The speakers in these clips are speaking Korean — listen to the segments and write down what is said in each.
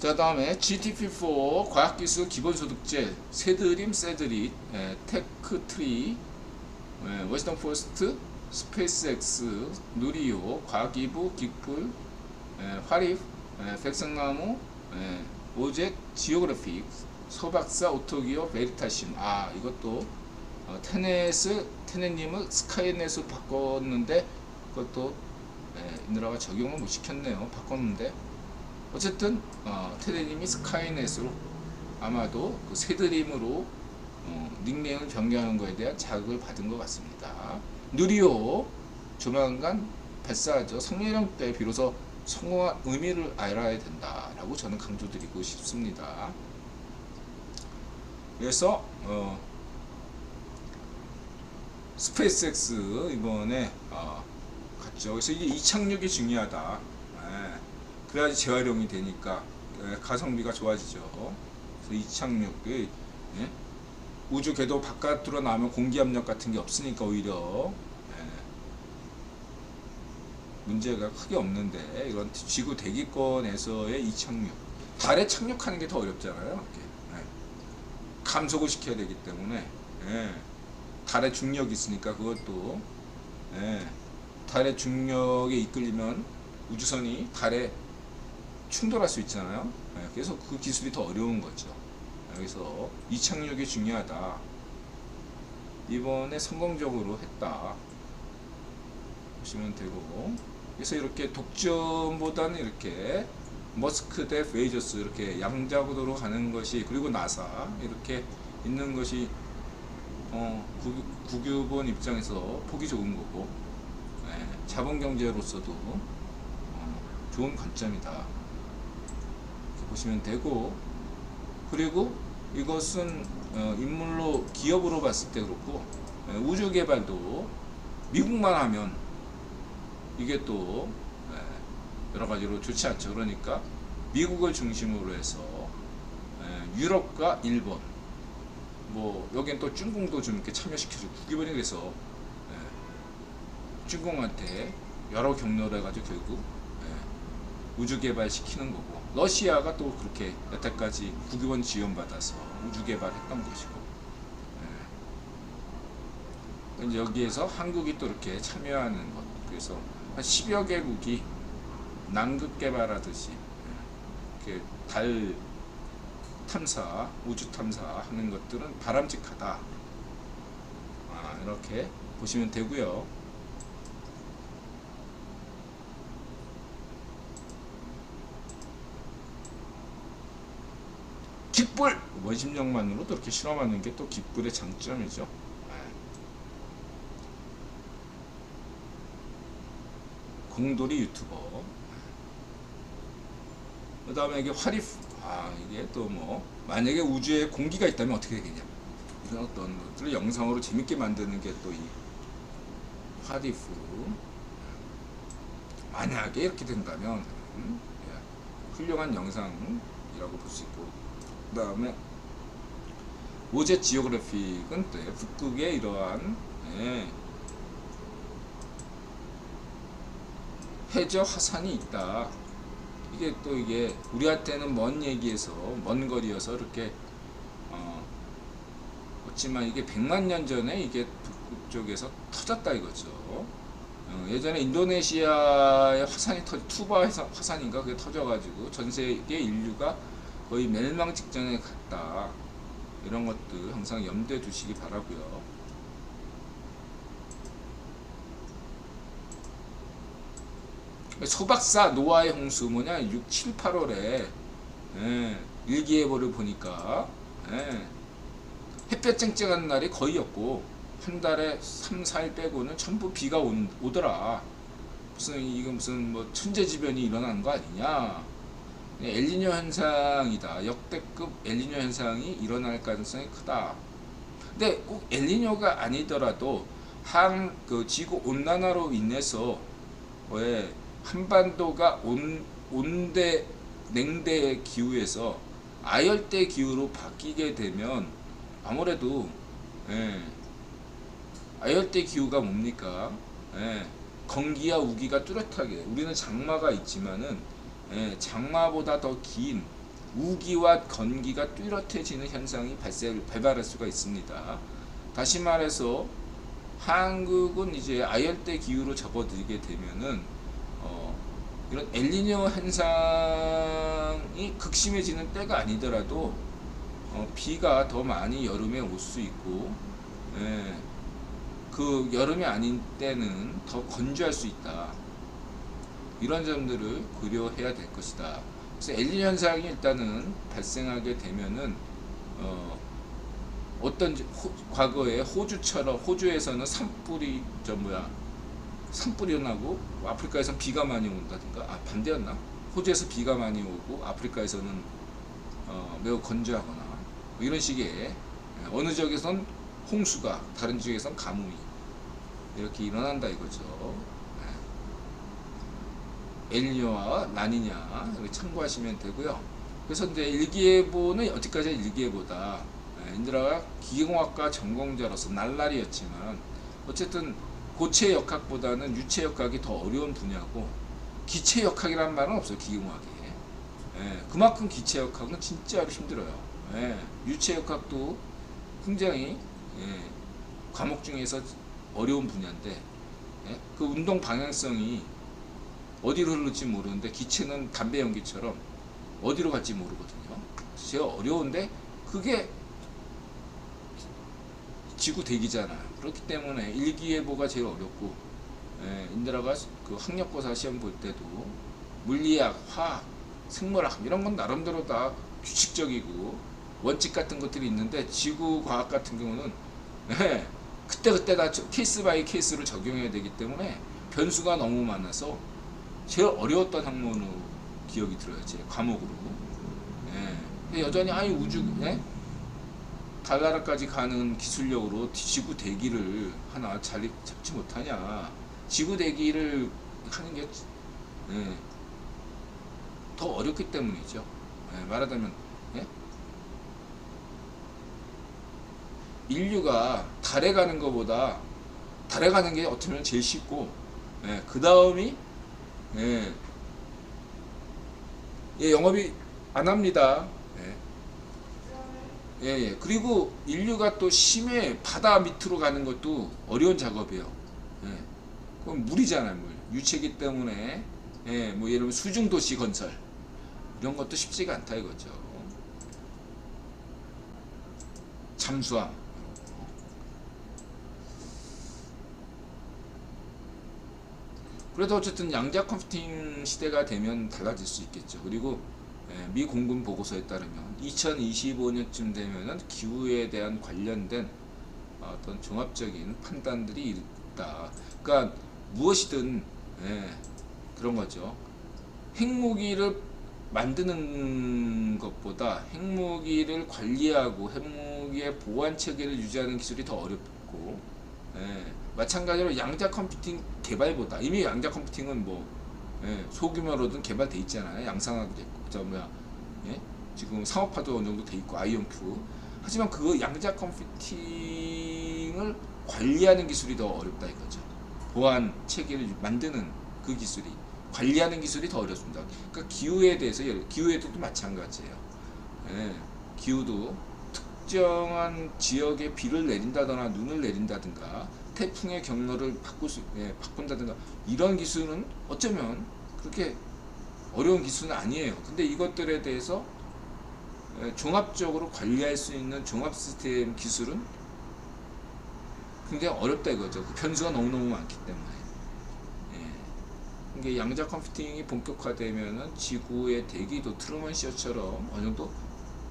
자, 다음에 GTP4 과학기술 기본소득제, 새드림, 새드릿, 테크트리, 웨스턴포스트, 스페이스X, 누리호, 과기부, 긱풀, 화립, 백성나무, 오젯, 지오그래픽, 소박사, 오토기어, 베리타심. 아, 이것도 테넷님을 스카이넷으로 바꿨는데 그것도 인드라가 적용을 못 시켰네요. 바꿨는데 어쨌든 테넷님이 스카이넷으로 아마도 그 새드림으로 닉네임을 변경하는 것에 대한 자극을 받은 것 같습니다. 누리호 조만간 발사하죠. 성년령 때 비로소 성공한 의미를 알아야 된다라고 저는 강조드리고 싶습니다. 그래서 스페이스X 이번에 갔죠. 그래서 이게 이착륙이 중요하다. 그래야지 재활용이 되니까 가성비가 좋아지죠. 그래서 이착륙이 우주 궤도 바깥으로 나오면 공기압력 같은 게 없으니까 오히려 문제가 크게 없는데, 이건 지구 대기권에서의 이착륙, 달에 착륙하는 게 더 어렵잖아요. 감속을 시켜야 되기 때문에 달에 중력이 있으니까 그것도 달의 중력에 이끌리면 우주선이 달에 충돌할 수 있잖아요. 그래서 그 기술이 더 어려운 거죠. 그래서 이착륙이 중요하다. 이번에 성공적으로 했다 보시면 되고, 그래서 이렇게 독점보다는 이렇게 머스크 대 베이저스 이렇게 양자구도로 가는 것이, 그리고 나사 이렇게 있는 것이 국유본 입장에서 보기 좋은 거고, 자본경제로서도 좋은 관점이다 이렇게 보시면 되고, 그리고 이것은 인물로 기업으로 봤을 때 그렇고, 우주 개발도 미국만 하면 이게 또 여러 가지로 좋지 않죠. 그러니까 미국을 중심으로 해서 유럽과 일본, 뭐 여긴 또 중공도 좀 이렇게 참여시켜서 국기본이, 그래서 중공한테 여러 경로를 해가지고 결국 우주 개발 시키는 거고, 러시아가 또 그렇게 여태까지 국기본 지원받아서 우주 개발했던 것이고, 이제 여기에서 한국이 또 이렇게 참여하는 것, 그래서 한 10여 개국이 남극 개발하듯이 이렇게 달 탐사, 우주 탐사하는 것들은 바람직하다. 이렇게 보시면 되고요. 긱불 원심력만으로도 이렇게 실험하는 게 또 긱불의 장점이죠. 공돌이 유튜버. 그 다음에 이게 화립. 이게 또 뭐 만약에 우주에 공기가 있다면 어떻게 되겠냐, 이런 어떤 것들을 영상으로 재밌게 만드는 게 또 이 화립. 만약에 이렇게 된다면 훌륭한 영상이라고 볼 수 있고, 그 다음에 오젯 지오그래픽은 또 북극의 이러한 해저 화산이 있다. 이게 또 이게 우리한테는 먼 얘기에서 먼 거리여서 이렇게 그렇지만 이게 100만 년 전에 이게 북극 쪽에서 터졌다 이거죠. 예전에 인도네시아의 화산이 투바 화산인가 그게 터져가지고 전 세계 인류가 거의 멸망 직전에 갔다. 이런 것들 항상 염두에 두시기 바라고요. 소박사 노아의 홍수 뭐냐 6, 7, 8월에 일기예보를 보니까 햇볕 쨍쨍한 날이 거의 없고 한 달에 3, 4일 빼고는 전부 비가 오더라. 이건 무슨 뭐 천재지변이 일어난 거 아니냐. 엘니뇨 현상이다. 역대급 엘니뇨 현상이 일어날 가능성이 크다. 근데 꼭 엘니뇨가 아니더라도 그 지구 온난화로 인해서 한반도가 온대 냉대 기후에서 아열대 기후로 바뀌게 되면 아무래도 아열대 기후가 뭡니까? 건기와 우기가 뚜렷하게, 우리는 장마가 있지만은 장마보다 더 긴 우기와 건기가 뚜렷해지는 현상이 발발할 수가 있습니다. 다시 말해서 한국은 이제 아열대 기후로 접어들게 되면은 이런 엘니뇨 현상이 극심해지는 때가 아니더라도 비가 더 많이 여름에 올 수 있고, 예, 그 여름이 아닌 때는 더 건조할 수 있다. 이런 점들을 고려해야 될 것이다. 그래서 엘니뇨 현상이 일단은 발생하게 되면은 어떤 과거에 호주처럼, 호주에서는 산불이 나고 아프리카에서는 비가 많이 온다든가, 반대였나? 호주에서 비가 많이 오고 아프리카에서는 매우 건조하거나 뭐 이런 식의, 어느 지역에선 홍수가, 다른 지역에선 가뭄이 이렇게 일어난다 이거죠. 엘니뇨와 라니냐 이렇게 참고하시면 되고요. 그래서 이제 일기예보는 어디까지 일기예보다, 인드라가 기계공학과 전공자로서 날라리였지만 어쨌든 고체 역학보다는 유체 역학이 더 어려운 분야고, 기체 역학이란 말은 없어요 기계공학에. 그만큼 기체 역학은 진짜로 힘들어요. 유체 역학도 굉장히 과목 중에서 어려운 분야인데, 그 운동 방향성이 어디로 흐를지 모르는데 기체는 담배 연기처럼 어디로 갈지 모르거든요. 제가 어려운데 그게 지구 대기잖아요. 그렇기 때문에 일기예보가 제일 어렵고, 인드라가 그 학력고사 시험 볼 때도 물리학, 화학, 생물학 이런 건 나름대로 다 규칙적이고 원칙 같은 것들이 있는데, 지구 과학 같은 경우는 그때 다 케이스 바이 케이스를 적용해야 되기 때문에 변수가 너무 많아서 제일 어려웠던 학문으로 기억이 들어요. 제 과목으로. 여전히 우주, 달나라까지 가는 기술력으로 지구 대기를 하나 잘 잡지 못하냐. 지구 대기를 하는 게 더 어렵기 때문이죠. 말하자면 인류가 달에 가는 것보다, 달에 가는 게 어떻게 보면 제일 쉽고, 그 다음이 영업이 안 합니다. 그리고 인류가 또 심해 바다 밑으로 가는 것도 어려운 작업이에요. 그건 물이잖아요, 물. 유체이기 때문에, 뭐 예를 들면 수중도시 건설 이런 것도 쉽지가 않다 이거죠. 잠수함. 그래도 어쨌든 양자 컴퓨팅 시대가 되면 달라질 수 있겠죠. 그리고 미 공군 보고서에 따르면 2025년쯤 되면은 기후에 대한 관련된 어떤 종합적인 판단들이 있다. 그러니까 무엇이든 그런 거죠. 핵무기를 만드는 것보다 핵무기를 관리하고 핵무기의 보안 체계를 유지하는 기술이 더 어렵고, 마찬가지로 양자 컴퓨팅 개발보다, 이미 양자 컴퓨팅은 뭐 소규모로든 개발돼 있잖아요. 양산화도 됐고, 지금 상업화도 어느 정도 돼 있고, 아이온큐. 하지만 그 양자 컴퓨팅을 관리하는 기술이 더 어렵다 이거죠. 보안 체계를 만드는 그 기술이, 관리하는 기술이 더 어렵습니다. 그러니까 기후에 대해서, 기후에도 마찬가지예요. 기후도 특정한 지역에 비를 내린다거나 눈을 내린다든가 태풍의 경로를 바꾼다든가 이런 기술은 어쩌면 그렇게 어려운 기술은 아니에요. 근데 이것들에 대해서 종합적으로 관리할 수 있는 종합 시스템 기술은 굉장히 어렵다 이거죠. 그 변수가 너무너무 많기 때문에. 이게 양자 컴퓨팅이 본격화되면은 지구의 대기도 트루먼쇼처럼 어느 정도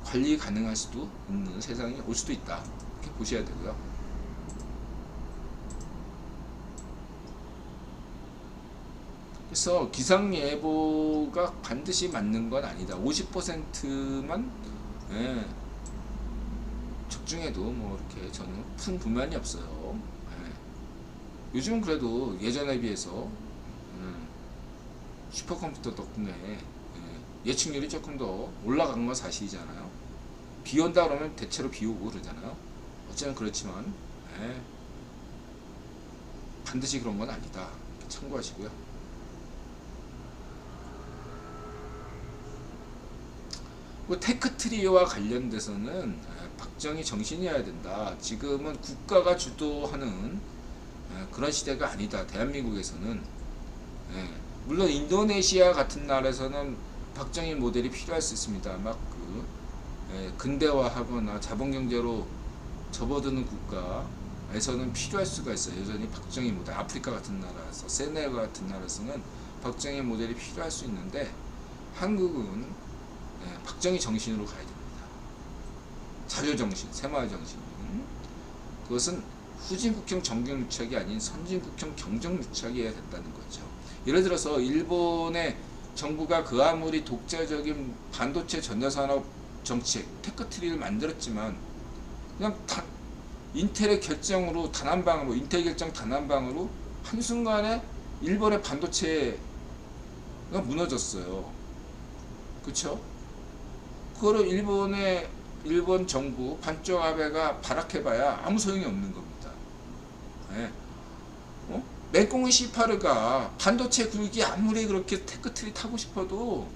관리 가능할 수도 있는 세상이 올 수도 있다. 이렇게 보셔야 되고요. 그래서 기상예보가 반드시 맞는 건 아니다. 50%만 적중해도 뭐 이렇게 저는 큰 불만이 없어요. 요즘은 그래도 예전에 비해서 슈퍼컴퓨터 덕분에 예측률이 조금 더 올라간 건 사실이잖아요. 비 온다 그러면 대체로 비 오고 그러잖아요. 어쩌면 그렇지만 반드시 그런 건 아니다. 참고하시고요. 그 테크트리와 관련돼서는 박정희 정신이어야 된다. 지금은 국가가 주도하는 그런 시대가 아니다. 대한민국에서는. 물론 인도네시아 같은 나라에서는 박정희 모델이 필요할 수 있습니다. 막 근대화하거나 자본경제로 접어드는 국가에서는 필요할 수가 있어요. 여전히 박정희 모델, 아프리카 같은 나라에서, 세네갈 같은 나라에서는 박정희 모델이 필요할 수 있는데, 한국은 박정희 정신으로 가야 됩니다. 자유정신, 새마을정신. 그것은 후진국형 정경유착이 아닌 선진국형 경정유착이어야 된다는 거죠. 예를 들어서 일본의 정부가 그 아무리 독자적인 반도체 전자산업 정책, 테크트리를 만들었지만 그냥 인텔의 결정으로 단한방으로, 인텔 결정 단한방으로 한순간에 일본의 반도체가 무너졌어요. 그쵸? 그거를 일본 정부 반쪽 아베가 발악해봐야 아무 소용이 없는 겁니다. 맹꽁의 C8가 반도체 국익이 아무리 그렇게 테크트리 타고 싶어도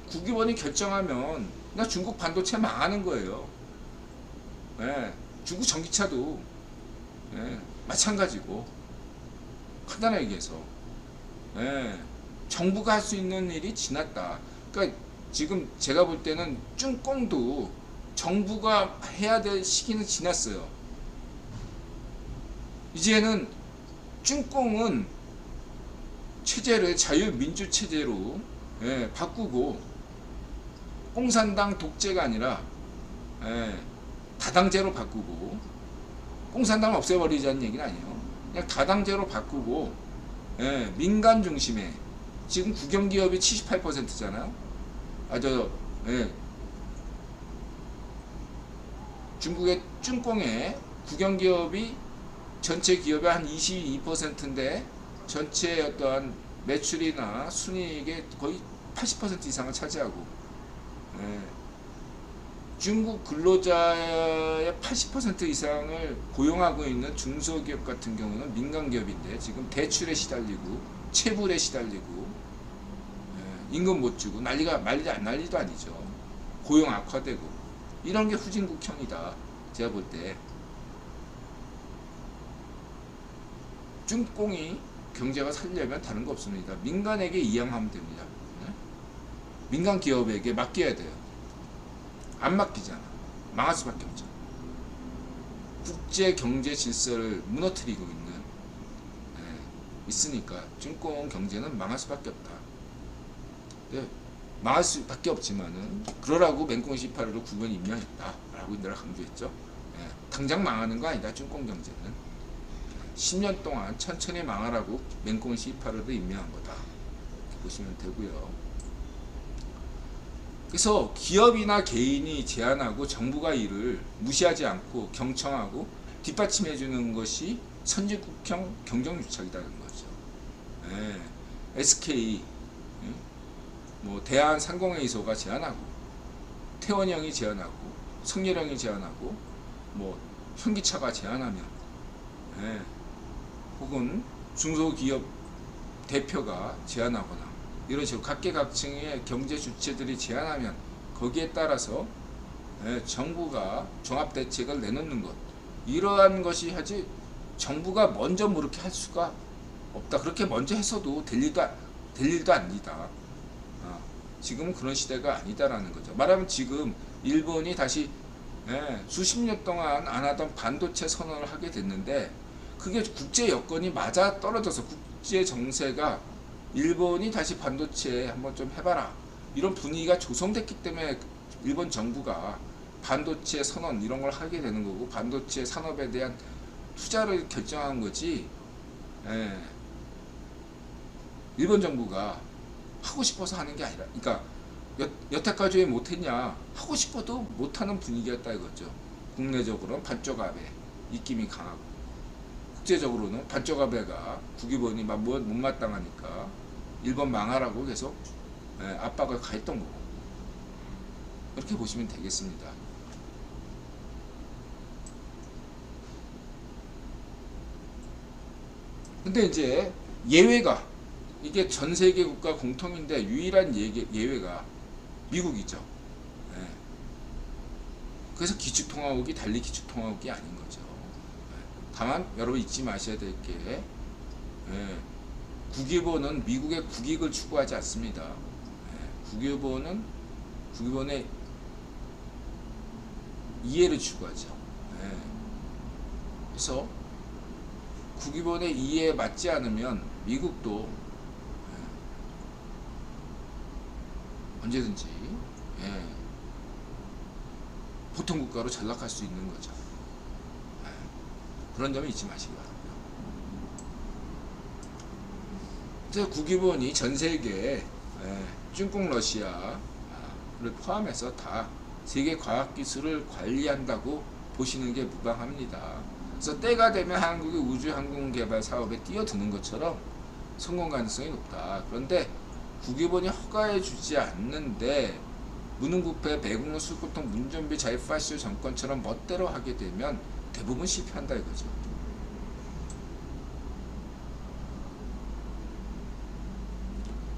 국유원이 결정하면 나 중국 반도체 망하는 거예요. 중국 전기차도 마찬가지고, 간단하게 얘기해서 정부가 할 수 있는 일이 지났다. 그러니까 지금 제가 볼 때는 쭝꽁도 정부가 해야 될 시기는 지났어요. 이제는 쭝꽁은 체제를 자유민주 체제로 바꾸고, 공산당 독재가 아니라 다당제로 바꾸고, 공산당을 없애버리자는 얘기는 아니에요. 그냥 다당제로 바꾸고, 민간 중심의, 지금 국영기업이 78%잖아요. 중국의 쭝꽁의 국영기업이 전체 기업의 한 22%인데 전체 어떠한 매출이나 순이익의 거의 80% 이상을 차지하고, 중국 근로자의 80% 이상을 고용하고 있는 중소기업 같은 경우는 민간기업인데 지금 대출에 시달리고 체불에 시달리고 임금 못 주고 난리도 아니죠. 고용 악화되고, 이런 게 후진국형이다. 제가 볼 때 쭝꽁이 경제가 살려면 다른 거 없습니다. 민간에게 이양하면 됩니다. 민간 기업에게 맡겨야 돼요. 안 맡기잖아. 망할 수밖에 없죠. 국제 경제 질서를 무너뜨리고 있으니까 쭝꽁 경제는 망할 수밖에 없다. 망할 수밖에 없지만은 그러라고 맹꽁 C8로 국원 임명했다라고 내가 강조했죠. 당장 망하는 거 아니다. 쭝꽁 경제는 10년 동안 천천히 망하라고 맹꽁 C8로 임명한 거다. 이렇게 보시면 되고요. 그래서 기업이나 개인이 제안하고 정부가 이를 무시하지 않고 경청하고 뒷받침해 주는 것이 선진국형 경정유착이라는 거죠. SK, 대한상공회의소가 제안하고, 태원형이 제안하고, 성렬형이 제안하고, 현기차가 제안하면, 혹은 중소기업 대표가 제안하거나, 이런 식으로 각계각층의 경제 주체들이 제안하면 거기에 따라서 정부가 종합대책을 내놓는 것, 이러한 것이 하지 정부가 먼저 그렇게 할 수가 없다. 그렇게 먼저 했어도 될 일도 아니다. 지금은 그런 시대가 아니다라는 거죠. 말하면 지금 일본이 다시 수십 년 동안 안 하던 반도체 선언을 하게 됐는데, 그게 국제 여건이 맞아 떨어져서 국제 정세가 일본이 다시 반도체 한번 좀 해봐라, 이런 분위기가 조성됐기 때문에 일본 정부가 반도체 선언 이런 걸 하게 되는 거고, 반도체 산업에 대한 투자를 결정한 거지, 일본 정부가 하고 싶어서 하는 게 아니라, 그러니까 여태까지 왜 못했냐, 하고 싶어도 못하는 분위기였다 이거죠. 국내적으로는 반쪽 아베 입김이 강하고, 국제적으로는 반쪽 아베가 국유원이 못마땅하니까 일본 망하라고 계속 압박을 가했던 거고, 이렇게 보시면 되겠습니다. 근데 이제 예외가, 이게 전 세계 국가 공통인데 유일한 예외가 미국이죠. 그래서 기축통화국이 달리 기축통화국이 아닌 거죠. 다만 여러분 잊지 마셔야 될 게 국유보는 미국의 국익을 추구하지 않습니다. 국유보의 이해를 추구하죠. 그래서 국유본의 이해에 맞지 않으면 미국도 언제든지 보통 국가로 전락할 수 있는 거죠. 그런 점을 잊지 마시기 바라고요. 그래서 국유본이 전 세계 중국 러시아를 포함해서 다 세계 과학기술을 관리한다고 보시는 게 무방합니다. 그래서 때가 되면 한국이 우주항공개발 사업에 뛰어드는 것처럼 성공 가능성이 높다. 그런데 국유본이 허가해 주지 않는데 무능부패, 배국노, 술고통, 문준비, 자유파시오 정권처럼 멋대로 하게 되면 대부분 실패한다 이거죠.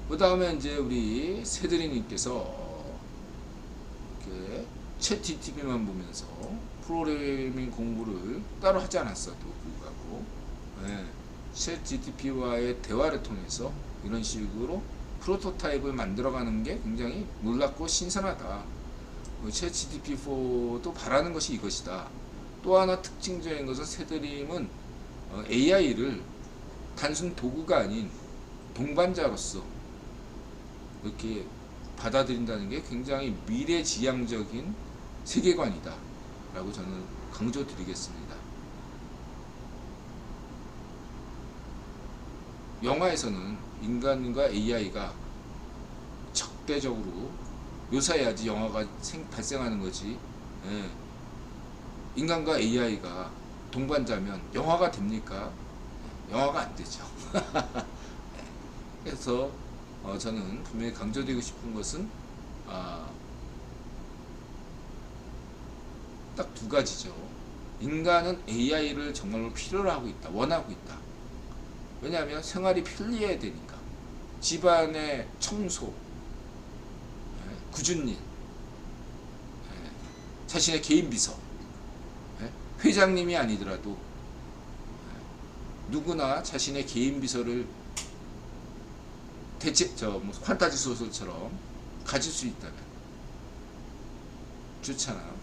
그 다음에 이제 우리 새들이님께서 이렇게 챗 GTP만 보면서 프로그래밍 공부를 따로 하지 않았어도 불구하고 챗 GTP와의 대화를 통해서 이런 식으로 프로토타입을 만들어가는 게 굉장히 놀랍고 신선하다. 챗 GTP4도 바라는 것이 이것이다. 또 하나 특징적인 것은 새드림은 AI를 단순 도구가 아닌 동반자로서 이렇게 받아들인다는 게 굉장히 미래지향적인 세계관이다 라고 저는 강조드리겠습니다. 영화에서는 인간과 AI가 적대적으로 묘사해야지 영화가 발생하는 거지. 인간과 AI가 동반자면 영화가 됩니까? 영화가 안 되죠. 그래서 저는 분명히 강조드리고 싶은 것은 딱 두 가지죠. 인간은 AI를 정말로 필요로 하고 있다, 원하고 있다. 왜냐하면 생활이 편리해야 되니까. 집안의 청소, 굳은 일, 자신의 개인 비서, 회장님이 아니더라도 누구나 자신의 개인 비서를 판타지 소설처럼 가질 수 있다면 좋잖아.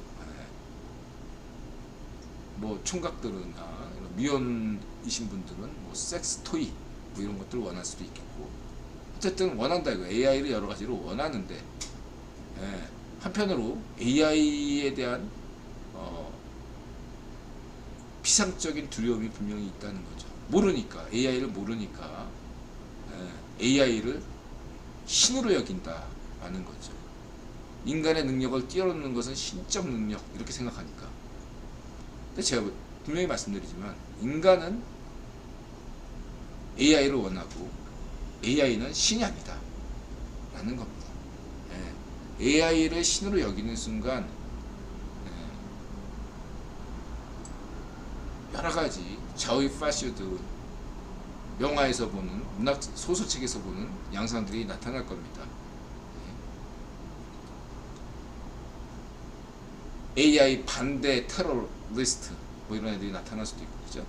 뭐 총각들이나 미혼이신 분들은 뭐 섹스 토이 뭐 이런 것들을 원할 수도 있겠고, 어쨌든 원한다 이거. AI를 여러 가지로 원하는데 한편으로 AI에 대한 피상적인 두려움이 분명히 있다는 거죠. 모르니까, AI를 모르니까 AI를 신으로 여긴다라는 거죠. 인간의 능력을 뛰어넘는 것은 신적 능력 이렇게 생각하니까. 근데 제가 분명히 말씀드리지만 인간은 AI를 원하고 AI는 신이 아니다 라는 겁니다. AI를 신으로 여기는 순간 여러가지 좌우 파시드 영화에서 보는, 문학 소설책에서 보는 양상들이 나타날 겁니다. AI 반대 테러리스트 뭐 이런 애들이 나타날 수도 있고, 그죠?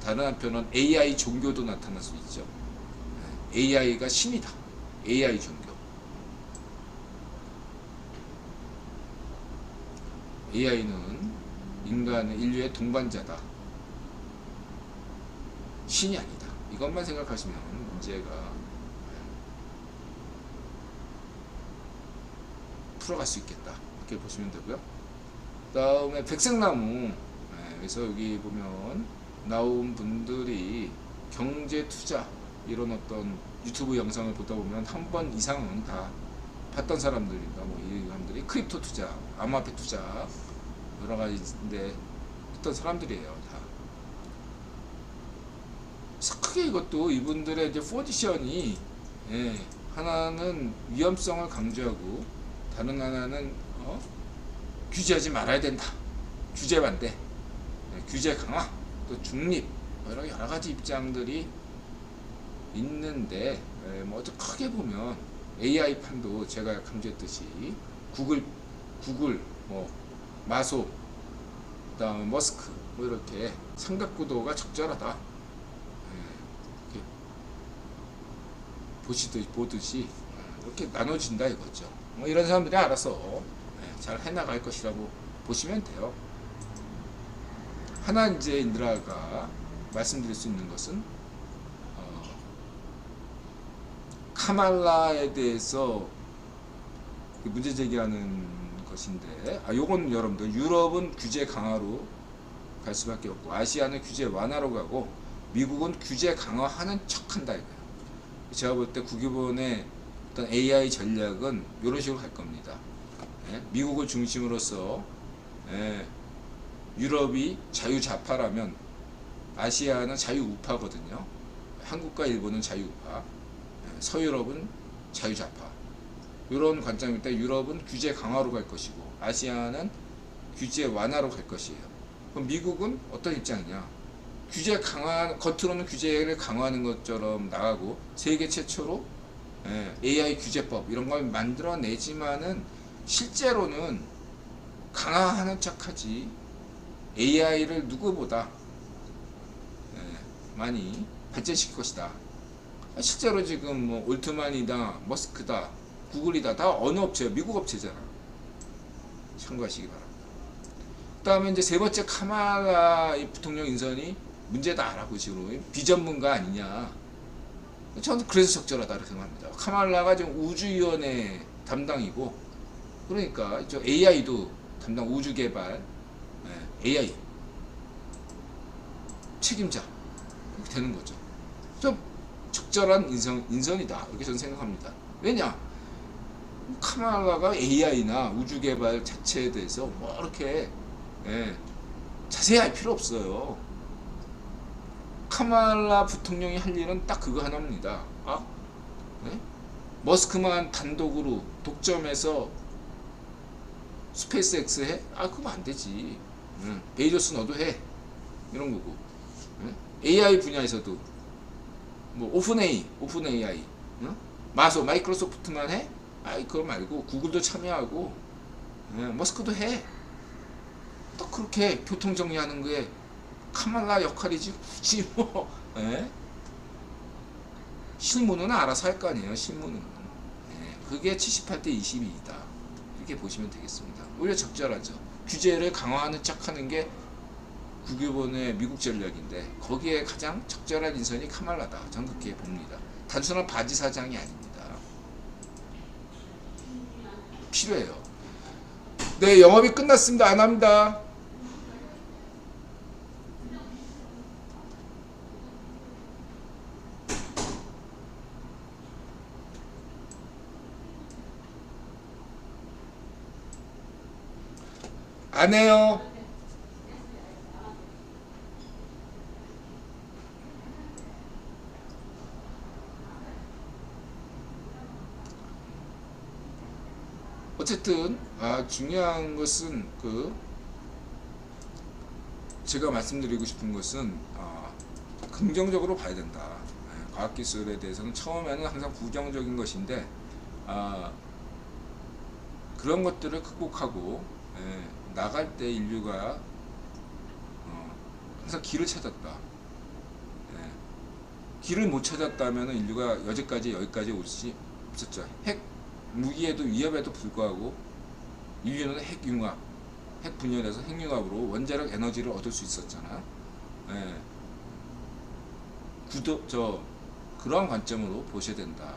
다른 한편은 AI 종교도 나타날 수 있죠. AI가 신이다. AI 종교. AI는 인류의 동반자다. 신이 아니다. 이것만 생각하시면 문제가 풀어갈 수 있겠다. 이렇게 보시면 되고요. 그 다음에 백색나무. 그래서 여기 보면 나온 분들이 경제 투자 이런 어떤 유튜브 영상을 보다 보면 한 번 이상은 다 봤던 사람들입니다. 뭐 이 사람들이 크립토 투자, 암호화폐 투자 여러 가지인데 했던 사람들이에요. 다. 그래서 크게 이것도 이분들의 이제 포지션이 하나는 위험성을 강조하고 다른 하나는 규제하지 말아야 된다. 규제 반대, 규제 강화, 또 중립, 여러 가지 입장들이 있는데, 뭐 크게 보면 AI 판도 제가 강조했듯이 구글 뭐 마소, 그다음에 머스크 뭐 이렇게 삼각구도가 적절하다. 예, 이렇게 보듯이 이렇게 나눠진다 이거죠. 뭐 이런 사람들이 알아서 잘 해나갈 것이라고 보시면 돼요. 하나 이제 인드라가 말씀드릴 수 있는 것은 카말라에 대해서 문제 제기하는 것인데, 요건 여러분들 유럽은 규제 강화로 갈 수밖에 없고 아시아는 규제 완화로 가고 미국은 규제 강화하는 척한다 이거예요. 제가 볼 때 국유본의 어떤 AI 전략은 이런 식으로 갈 겁니다. 미국을 중심으로서 유럽이 자유좌파라면 아시아는 자유우파거든요. 한국과 일본은 자유우파, 서유럽은 자유좌파. 이런 관점일 때 유럽은 규제 강화로 갈 것이고 아시아는 규제 완화로 갈 것이에요. 그럼 미국은 어떤 입장이냐? 규제 강화, 겉으로는 규제를 강화하는 것처럼 나가고 세계 최초로 AI 규제법 이런 걸 만들어내지만은 실제로는 강화하는 척하지 AI를 누구보다 많이 발전시킬 것이다. 실제로 지금 뭐 올트만이다, 머스크다, 구글이다 다 어느 업체야? 미국 업체잖아. 참고하시기 바랍니다. 그 다음에 이제 세 번째 카말라 부통령 인선이 문제다라고 지금 비전문가 아니냐. 저는 그래서 적절하다고 생각합니다. 카말라가 지금 우주위원회 담당이고, 그러니까 저 AI도 담당 우주개발 AI 책임자 이렇게 되는 거죠. 좀 적절한 인선이다 이렇게 저는 생각합니다. 왜냐? 카말라가 AI나 우주개발 자체에 대해서 뭐 이렇게 자세히 알 필요 없어요. 카말라 부통령이 할 일은 딱 그거 하나입니다. 머스크만 단독으로 독점해서 스페이스X 해? 그럼 안 되지. 베이조스 너도 해. 이런 거고. AI 분야에서도 뭐 오픈 AI, 마이크로소프트만 해? 그거 말고 구글도 참여하고 머스크도 해. 또 그렇게 교통 정리하는 게 카말라 역할이지 굳이 뭐 실무는 알아서 할 거 아니에요. 실무는 그게 78대 22이다 이렇게 보시면 되겠습니다. 오히려 적절하죠. 규제를 강화하는 척하는 게 국유본의 미국 전략인데 거기에 가장 적절한 인선이 카말라다. 저는 그렇게 봅니다. 단순한 바지 사장이 아닙니다. 필요해요. 네, 영업이 끝났습니다. 안 합니다. 안 해요. 어쨌든 중요한 것은 제가 말씀드리고 싶은 것은 긍정적으로 봐야 된다. 과학기술에 대해서는 처음에는 항상 부정적인 것인데 그런 것들을 극복하고 나갈 때 인류가 항상 길을 찾았다. 길을 못 찾았다면 인류가 여기까지 올 수 없었죠. 핵 무기에도 위협에도 불구하고 인류는 핵융합, 핵 분열에서 핵융합으로 원자력 에너지를 얻을 수 있었잖아. 그런 관점으로 보셔야 된다.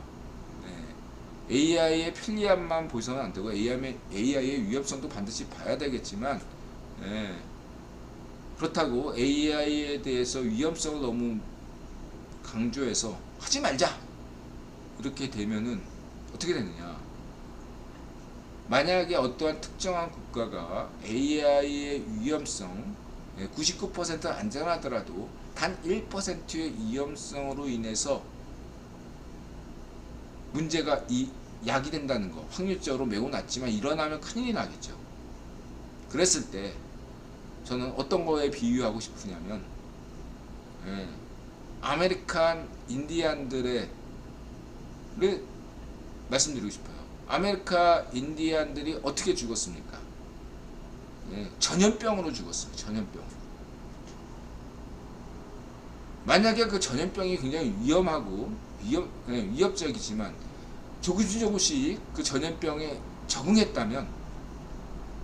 AI의 편리함만 보서는 안 되고 AI의 위협성도 반드시 봐야 되겠지만 그렇다고 AI에 대해서 위험성을 너무 강조해서 하지 말자 이렇게 되면은 어떻게 되느냐? 만약에 어떠한 특정한 국가가 AI의 위험성 99% 안전하더라도 단 1%의 위험성으로 인해서 문제가 야기된다는 거 확률적으로 매우 낮지만 일어나면 큰일이 나겠죠. 그랬을 때 저는 어떤 거에 비유하고 싶으냐면 아메리칸 인디안들을 말씀드리고 싶어요. 아메리카 인디안들이 어떻게 죽었습니까? 전염병으로 죽었어요. 전염병. 만약에 그 전염병이 굉장히 위험하고 위협적이지만 조금씩 그 전염병에 적응했다면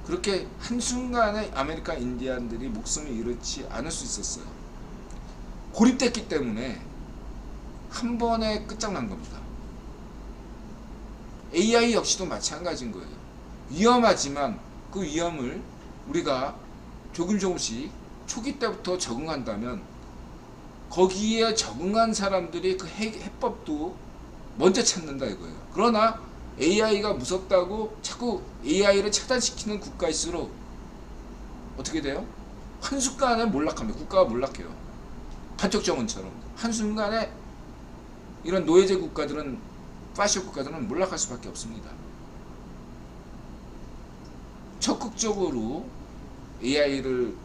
그렇게 한순간에 아메리카 인디안들이 목숨을 잃지 않을 수 있었어요. 고립됐기 때문에 한 번에 끝장난 겁니다. AI 역시도 마찬가지인 거예요. 위험하지만 그 위험을 우리가 조금씩 초기 때부터 적응한다면 거기에 적응한 사람들이 그 해법도 먼저 찾는다 이거예요. 그러나 AI가 무섭다고 자꾸 AI를 차단시키는 국가일수록 어떻게 돼요? 한순간에 몰락합니다. 국가가 몰락해요. 판촉정원처럼 한순간에 이런 노예제 국가들은 파시오 국가들은 몰락할 수밖에 없습니다. 적극적으로 AI를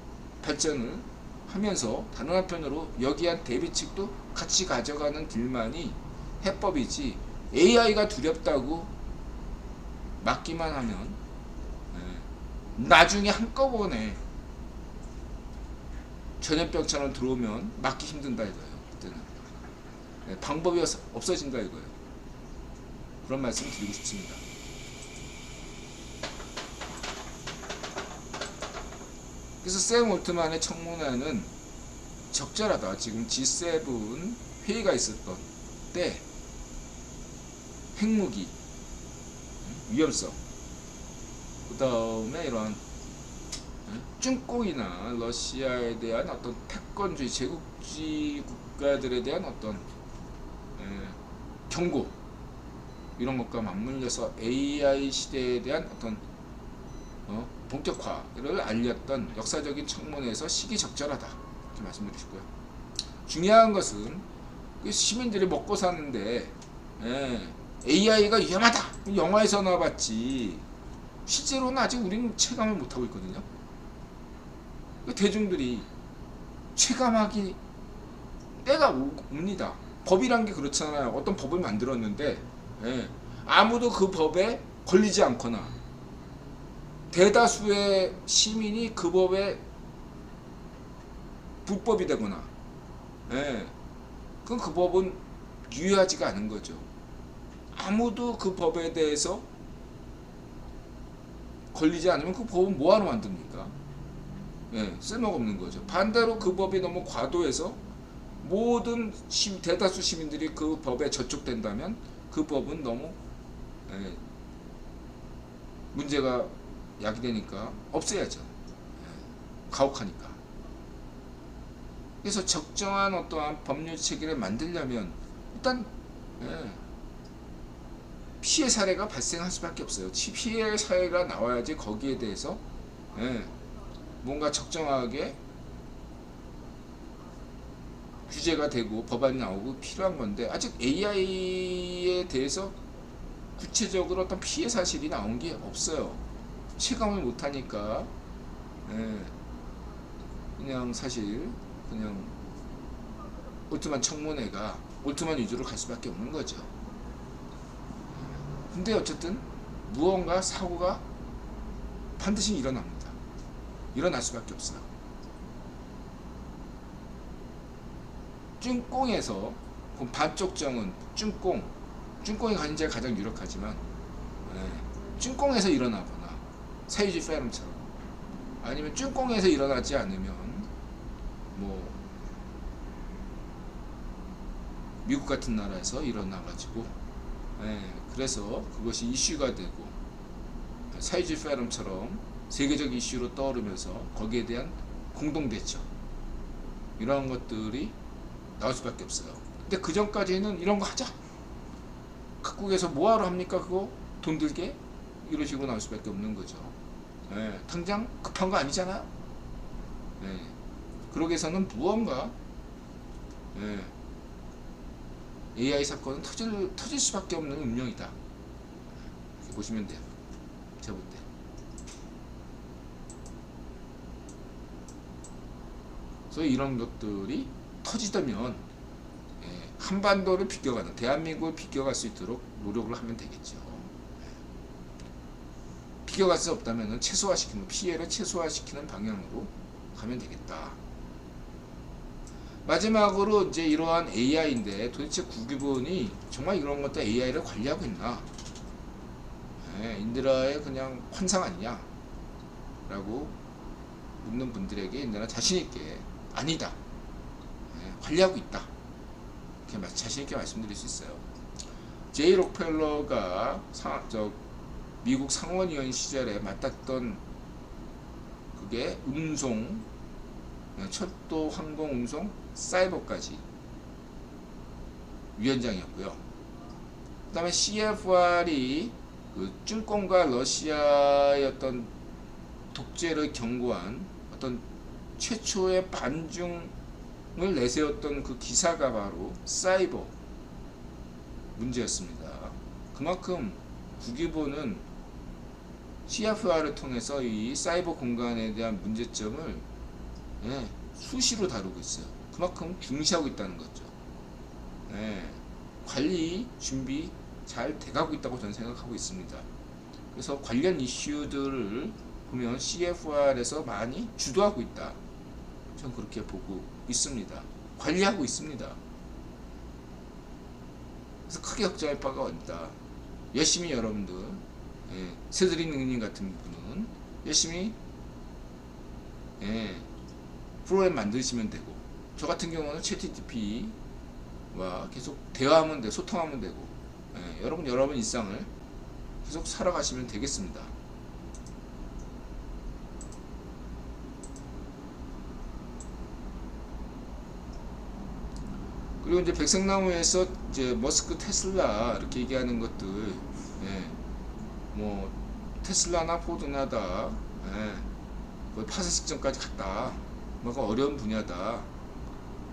발전을 하면서 다른 한편으로 여기한 대비측도 같이 가져가는 길만이 해법이지 AI가 두렵다고 막기만 하면 나중에 한꺼번에 전염병처럼 들어오면 막기 힘든다 이거예요. 그때는 방법이 없어진다 이거예요. 그런 말씀을 드리고 싶습니다. 그래서 샘 올트만의 청문회는 적절하다. 지금 G7 회의가 있었던 때 핵무기 위험성, 그 다음에 이런 중공이나 러시아에 대한 어떤 패권주의, 제국주의 국가들에 대한 어떤 경고 이런 것과 맞물려서 AI 시대에 대한 어떤 본격화를 알렸던 역사적인 청문회에서 시기적절하다 이렇게 말씀드리고요. 중요한 것은 시민들이 먹고 사는데 AI가 위험하다 영화에서 나봤지 실제로는 아직 우리는 체감을 못하고 있거든요. 대중들이 체감하기 때가 옵니다. 법이란 게 그렇잖아요. 어떤 법을 만들었는데 아무도 그 법에 걸리지 않거나 대다수의 시민이 그 법에 불법이 되거나 그럼 그 법은 유효하지가 않은 거죠. 아무도 그 법에 대해서 걸리지 않으면 그 법은 뭐하러 만듭니까? 쓸모가 없는 거죠. 반대로 그 법이 너무 과도해서 모든 대다수 시민들이 그 법에 저촉된다면 그 법은 너무 문제가 야기되니까 없애야죠. 가혹하니까. 그래서 적정한 어떠한 법률 체계를 만들려면 일단 피해 사례가 발생할 수밖에 없어요. 피해 사례가 나와야지 거기에 대해서 뭔가 적정하게 규제가 되고 법안이 나오고 필요한 건데 아직 AI에 대해서 구체적으로 어떤 피해 사실이 나온 게 없어요. 체감을 못하니까 그냥 사실 그냥 올트만 청문회가 올트만 위주로 갈 수밖에 없는 거죠. 근데 어쨌든 무언가 사고가 반드시 일어납니다. 일어날 수밖에 없어요. 쭝꽁에서 반쪽정은 쭝꽁이 가진자가 가장 유력하지만 쭝꽁에서 일어나거나 사유지 페럼처럼 아니면 쭝꽁에서 일어나지 않으면 뭐 미국 같은 나라에서 일어나가지고 그래서 그것이 이슈가 되고 사유지 페럼처럼 세계적 이슈로 떠오르면서 거기에 대한 공동대처 이러한 것들이 나올 수밖에 없어요. 근데 그 전까지는 이런 거 하자. 각국에서 뭐하러 합니까? 그거 돈 들게 이런 식으로 나올 수밖에 없는 거죠. 당장 급한 거 아니잖아요. 그러기 위해서는 무언가 AI 사건은 터질 수밖에 없는 운명이다. 이렇게 보시면 돼요. 제가 볼 때. 그래서 이런 것들이 터지다면 한반도를 비껴가는 대한민국을 비껴갈 수 있도록 노력을 하면 되겠죠. 비교갈 수 없다면 최소화시키는, 피해를 최소화시키는 방향으로 가면 되겠다. 마지막으로 이제 이러한 AI인데 도대체 국유본이 정말 이런 것도 AI를 관리하고 있나? 인드라의 그냥 환상 아니냐? 라고 묻는 분들에게 인드라 자신있게 아니다. 관리하고 있다. 이렇게 자신있게 말씀드릴 수 있어요. 제이 록펠러가 미국 상원의원 시절에 맡았던 그게 운송, 철도, 항공, 운송, 사이버까지 위원장이었고요. 그 다음에 CFR이 그 쭈공과 러시아의 어떤 독재를 경고한 어떤 최초의 반중을 내세웠던 그 기사가 바로 사이버 문제였습니다. 그만큼 국유본은 CFR을 통해서 이 사이버 공간에 대한 문제점을 수시로 다루고 있어요. 그만큼 중시하고 있다는 거죠. 관리 준비 잘 돼가고 있다고 저는 생각하고 있습니다. 그래서 관련 이슈들을 보면 CFR에서 많이 주도하고 있다. 저는 그렇게 보고 있습니다. 관리하고 있습니다. 그래서 크게 걱정할 바가 없다. 열심히 여러분들, 세드린 능님 같은 분은 열심히 프로그램 만드시면 되고, 저 같은 경우는 챗GPT와 계속 대화하면 되고 소통하면 되고, 여러분 일상을 계속 살아가시면 되겠습니다. 그리고 이제 백색나무에서 이제 머스크 테슬라 이렇게 얘기하는 것들, 뭐 테슬라나 포드나다, 거의 파산 직전까지 갔다. 뭐가 어려운 분야다.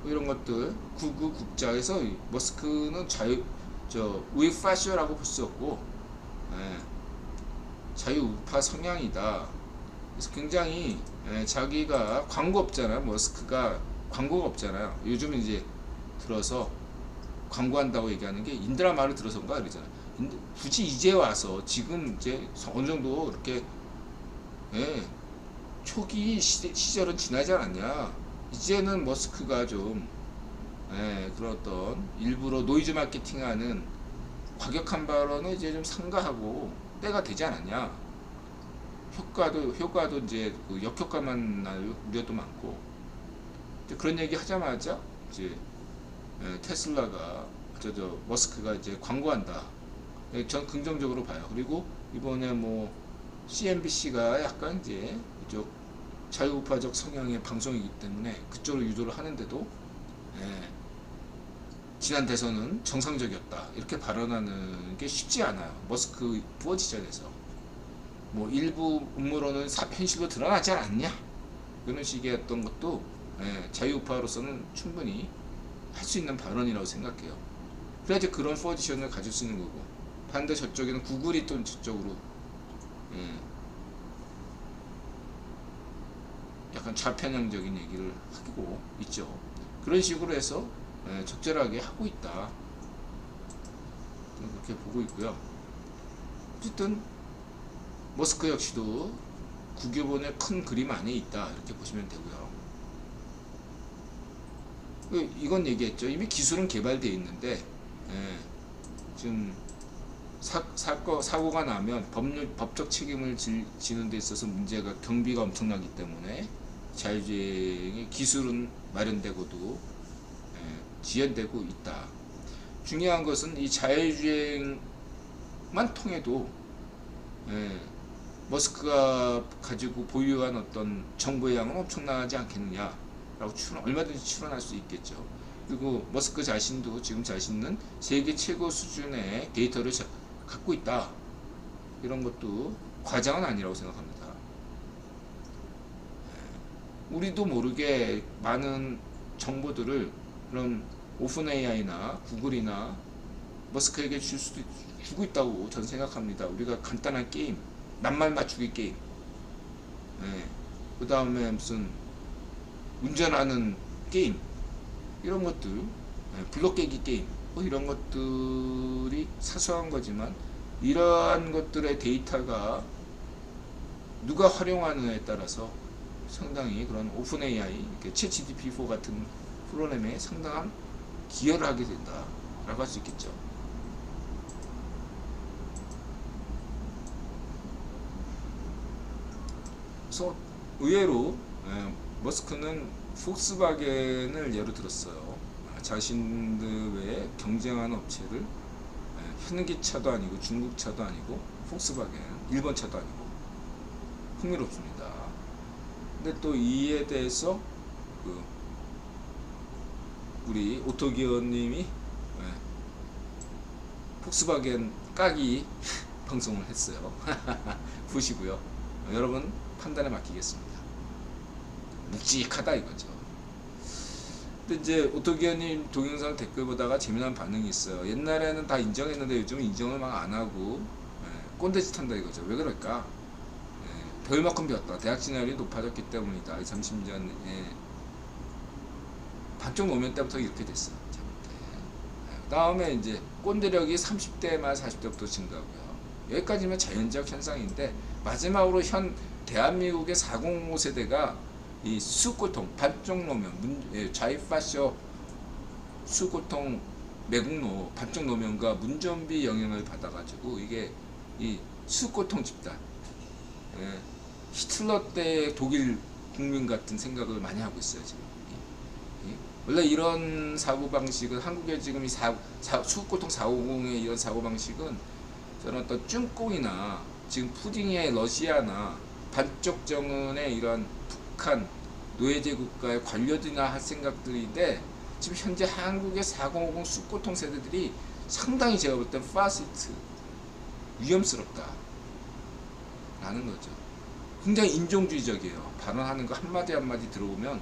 뭐 이런 것들 국자에서 머스크는 우익 파셔라고 볼 수 없고, 자유우파 성향이다. 그래서 굉장히 자기가 광고 없잖아요. 머스크가 광고가 없잖아요. 요즘은 이제 들어서 광고한다고 얘기하는 게 인드라 말을 들어서인가 그러잖아요. 굳이 이제 와서 지금 이제 어느 정도 이렇게 초기 시절은 지나지 않았냐. 이제는 머스크가 좀 그런 어떤 일부러 노이즈 마케팅하는 과격한 발언을 이제 좀 삼가하고 때가 되지 않았냐. 효과도 이제 그 역효과만 날 우려도 많고, 이제 그런 얘기 하자마자 이제 테슬라가 머스크가 이제 광고한다. 전 긍정적으로 봐요. 그리고 이번에 뭐 CNBC가 약간 이제 이쪽 자유우파적 성향의 방송이기 때문에 그쪽으로 유도를 하는데도 지난 대선은 정상적이었다 이렇게 발언하는 게 쉽지 않아요. 머스크 부어 지전에서 뭐 일부 음모론은 현실로 드러나지 않았냐 이런 식의 했던 것도 자유우파로서는 충분히 할 수 있는 발언이라고 생각해요. 그래야지 그런 포지션을 가질 수 있는 거고, 반대 저쪽에는 구글이 또 저쪽으로 약간 좌편향적인 얘기를 하고 있죠. 그런 식으로 해서 적절하게 하고 있다. 그렇게 보고 있고요. 어쨌든 머스크 역시도 국유본의 큰 그림 안에 있다 이렇게 보시면 되고요. 이건 얘기했죠. 이미 기술은 개발되어 있는데 지금 사고가 나면 법적 책임을 지는 데 있어서 문제가 경비가 엄청나기 때문에 자율주행의 기술은 마련되고도 지연되고 있다. 중요한 것은 이 자율주행만 통해도 머스크가 가지고 보유한 어떤 정보의 양은 엄청나지 않겠느냐 라고 얼마든지 추론할 수 있겠죠. 그리고 머스크 자신도 지금 자신은 세계 최고 수준의 데이터를 갖고 있다. 이런 것도 과장은 아니라고 생각합니다. 우리도 모르게 많은 정보들을 그런 오픈 AI나 구글이나 머스크에게 주고 있다고 저는 생각합니다. 우리가 간단한 게임, 낱말 맞추기 게임, 그 다음에 무슨 운전하는 게임, 이런 것들, 블록 깨기 게임, 뭐 이런 것들이 사소한 거지만 이러한 것들의 데이터가 누가 활용하느냐에 따라서 상당히 그런 오픈 AI, 이렇게 챗 GPT-4 같은 프로그램에 상당한 기여를 하게 된다라고 할 수 있겠죠. 그래서 의외로 머스크는 폭스바겐을 예로 들었어요. 자신들의 경쟁하는 업체를 현기차도 아니고 중국차도 아니고 폭스바겐, 일본 차도 아니고 흥미롭습니다. 근데 또 이에 대해서 우리 오토기어님이 폭스바겐 까기 방송을 했어요. 보시고요. 여러분 판단에 맡기겠습니다. 묵직하다 이거죠. 근데 이제 오토기어님 동영상 댓글 보다가 재미난 반응이 있어요. 옛날에는 다 인정했는데 요즘은 인정을 막 안 하고 꼰대짓 한다 이거죠. 왜 그럴까? 배울만큼 배웠다. 대학 진학률이 높아졌기 때문이다. 30년에 반쪽 노면 때부터 이렇게 됐어. 그 다음에 이제 꼰대력이 30대 말 40대부터 증가하고요. 여기까지면 자연적 현상인데 마지막으로 현 대한민국의 405 세대가 이 수고통, 반쪽 노면, 좌익파쇼 수고통 매국노, 반쪽 노면과 문전비 영향을 받아가지고 이게 이 수고통 집단, 히틀러 때 독일 국민 같은 생각을 많이 하고 있어요 지금. 원래 이런 사고방식은 한국의 지금 이 수고통 450의 이런 사고방식은 저는 어떤 쭝꽁이나 지금 푸딩의 러시아나 반쪽 정은의 이런 북한 노예제 국가의 관료들이나 할 생각들인데 지금 현재 한국의 4050 수고통 세대들이 상당히 제가 볼 땐 파시스트 위험스럽다 라는 거죠. 굉장히 인종주의적이에요. 발언하는 거 한마디 한마디 들어보면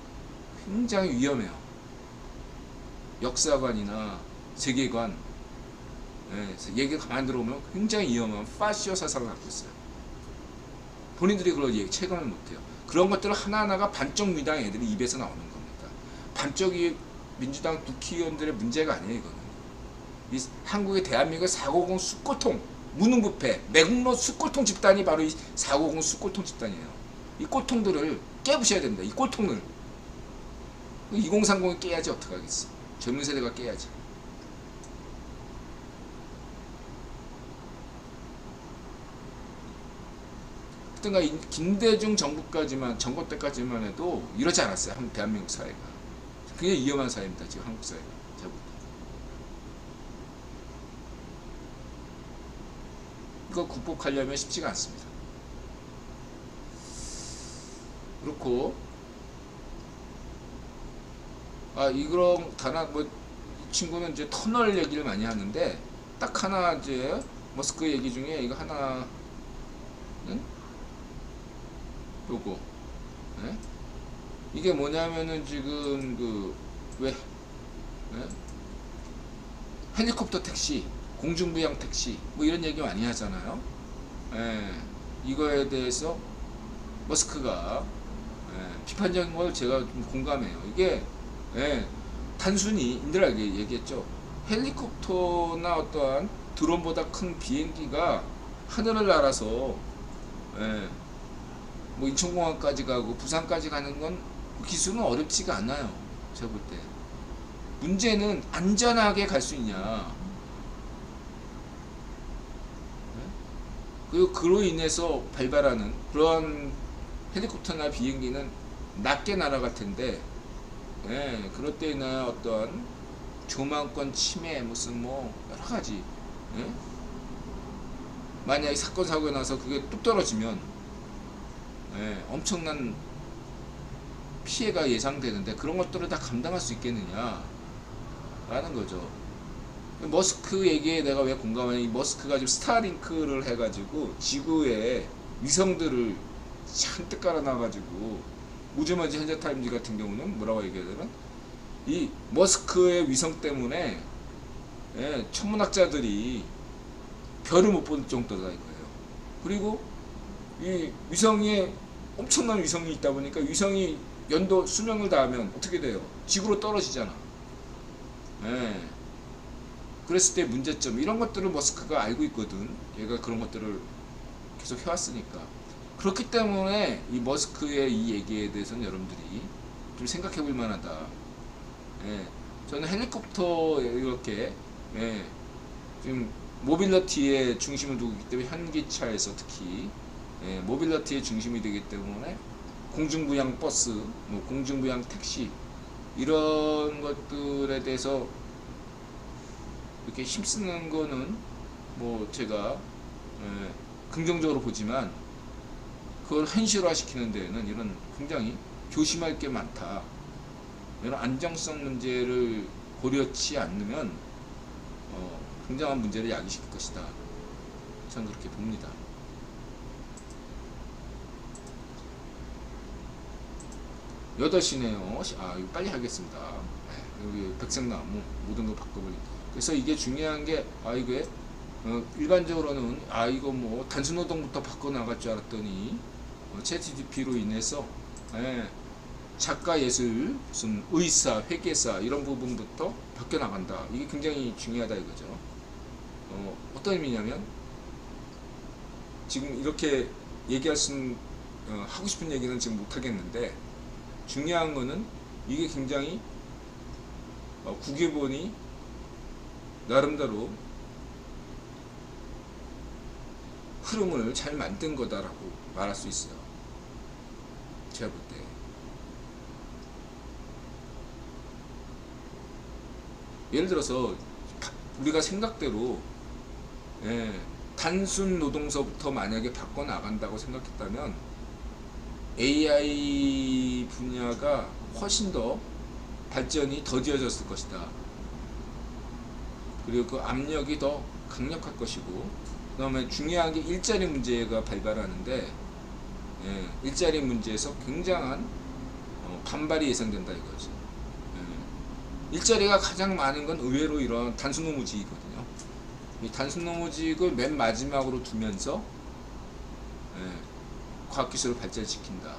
굉장히 위험해요. 역사관이나 세계관, 얘기 가만히 들어보면 굉장히 위험한 파시오 사상을 갖고 있어요. 본인들이 그걸 체감을 못해요. 그런 것들을 하나하나가 반쪽 민주당 애들이 입에서 나오는 겁니다. 반쪽 민주당 국회의원들의 문제가 아니에요. 이거는 이 한국의 대한민국의 450 수고통 무능부패 매국노 수고통 집단이 바로 이 450 수고통 집단이에요. 이 꼬통들을 깨부셔야 됩니다. 이 꼬통을 2030이 깨야지 어떡하겠어. 젊은 세대가 깨야지. 하여튼가 김대중 정부까지만 정권 때까지만 해도 이러지 않았어요. 대한민국 사회가 굉장히 위험한 사회입니다. 지금 한국 사회가. 이거 극복하려면 쉽지가 않습니다. 그렇고 이런 단한 이 친구는 이제 터널 얘기를 많이 하는데 딱 하나 이제 머스크 얘기 중에 이거 하나 요거 이게 뭐냐면은 지금 헬리콥터 택시, 공중부양 택시 뭐 이런 얘기 많이 하잖아요. 이거에 대해서 머스크가 비판적인 걸 제가 좀 공감해요. 이게 단순히 인들하게 얘기했죠. 헬리콥터나 어떠한 드론보다 큰 비행기가 하늘을 날아서 뭐 인천공항까지 가고 부산까지 가는 건 기술은 어렵지가 않아요. 제가 볼 때. 문제는 안전하게 갈 수 있냐. 그리고 그로 인해서 발발하는 그러한 헬리콥터나 비행기는 낮게 날아갈 텐데, 그럴 때 인한 어떤 조망권 침해 무슨 뭐 여러 가지, 만약에 사건 사고가 나서 그게 뚝 떨어지면 엄청난 피해가 예상되는데 그런 것들을 다 감당할 수 있겠느냐 라는 거죠. 머스크 얘기에 내가 왜 공감하냐. 이 머스크가 지금 스타링크를 해가지고 지구에 위성들을 잔뜩 깔아놔가지고 우주먼지 현대타임즈 같은 경우는 뭐라고 얘기해야 되나, 이 머스크의 위성 때문에 천문학자들이 별을 못 볼 정도다 이거예요. 그리고 이 위성에 엄청난 위성이 있다 보니까 위성이 연도 수명을 다하면 어떻게 돼요? 지구로 떨어지잖아. 그랬을 때 문제점 이런 것들을 머스크가 알고 있거든. 얘가 그런 것들을 계속 해왔으니까. 그렇기 때문에 이 머스크의 이 얘기에 대해서는 여러분들이 좀 생각해 볼 만하다. 예, 저는 헬리콥터 이렇게 예, 지금 모빌리티에 중심을 두고 있기 때문에 현기차에서 특히 예, 모빌리티의 중심이 되기 때문에 공중부양 버스, 뭐 공중부양 택시 이런 것들에 대해서 이렇게 힘쓰는 거는 뭐 제가 예, 긍정적으로 보지만 그걸 현실화시키는 데에는 이런 굉장히 조심할 게 많다. 이런 안정성 문제를 고려치 않으면 굉장한 문제를 야기시킬 것이다. 저는 그렇게 봅니다. 여덟 시네요. 아, 이거 빨리 하겠습니다. 여기 백색나무 모든 거 바꿔버리. 그래서 이게 중요한 게 이게 일반적으로는 이거 뭐 단순노동부터 바꿔 나갈 줄 알았더니 챗GPT로 인해서 작가 예술, 무슨 의사, 회계사 이런 부분부터 바뀌어 나간다. 이게 굉장히 중요하다 이거죠. 어떤 의미냐면 지금 이렇게 얘기할 수는 하고 싶은 얘기는 지금 못 하겠는데 중요한 거는 이게 굉장히 국외본이 나름대로 흐름을 잘 만든 거다라고 말할 수 있어요. 제가 볼 때. 예를 들어서 우리가 생각대로 단순 노동서부터 만약에 바꿔나간다고 생각했다면 AI 분야가 훨씬 더 발전이 더디어졌을 것이다. 그리고 그 압력이 더 강력할 것이고, 그 다음에 중요한 게 일자리 문제가 발발하는데 일자리 문제에서 굉장한 반발이 예상된다 이거지. 일자리가 가장 많은 건 의외로 이런 단순노무직이거든요. 이 단순노무직을 맨 마지막으로 두면서 과학기술을 발전시킨다.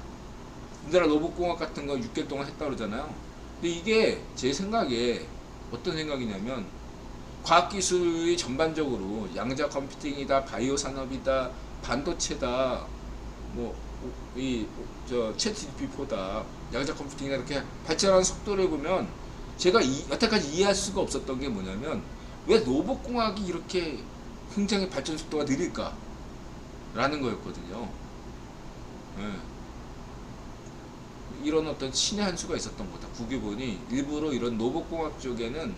우리나라 로봇공학 같은 거 6개월 동안 했다 그러잖아요. 근데 이게 제 생각에 어떤 생각이냐면 과학기술이 전반적으로 양자 컴퓨팅이다, 바이오 산업이다, 반도체다, 챗 GPT보다 양자 컴퓨팅이다 이렇게 발전하는 속도를 보면 제가 여태까지 이해할 수가 없었던 게 뭐냐면 왜 로봇공학이 이렇게 굉장히 발전 속도가 느릴까? 라는 거였거든요. 이런 어떤 신의 한 수가 있었던 거다. 국유본이 일부러 이런 로봇공학 쪽에는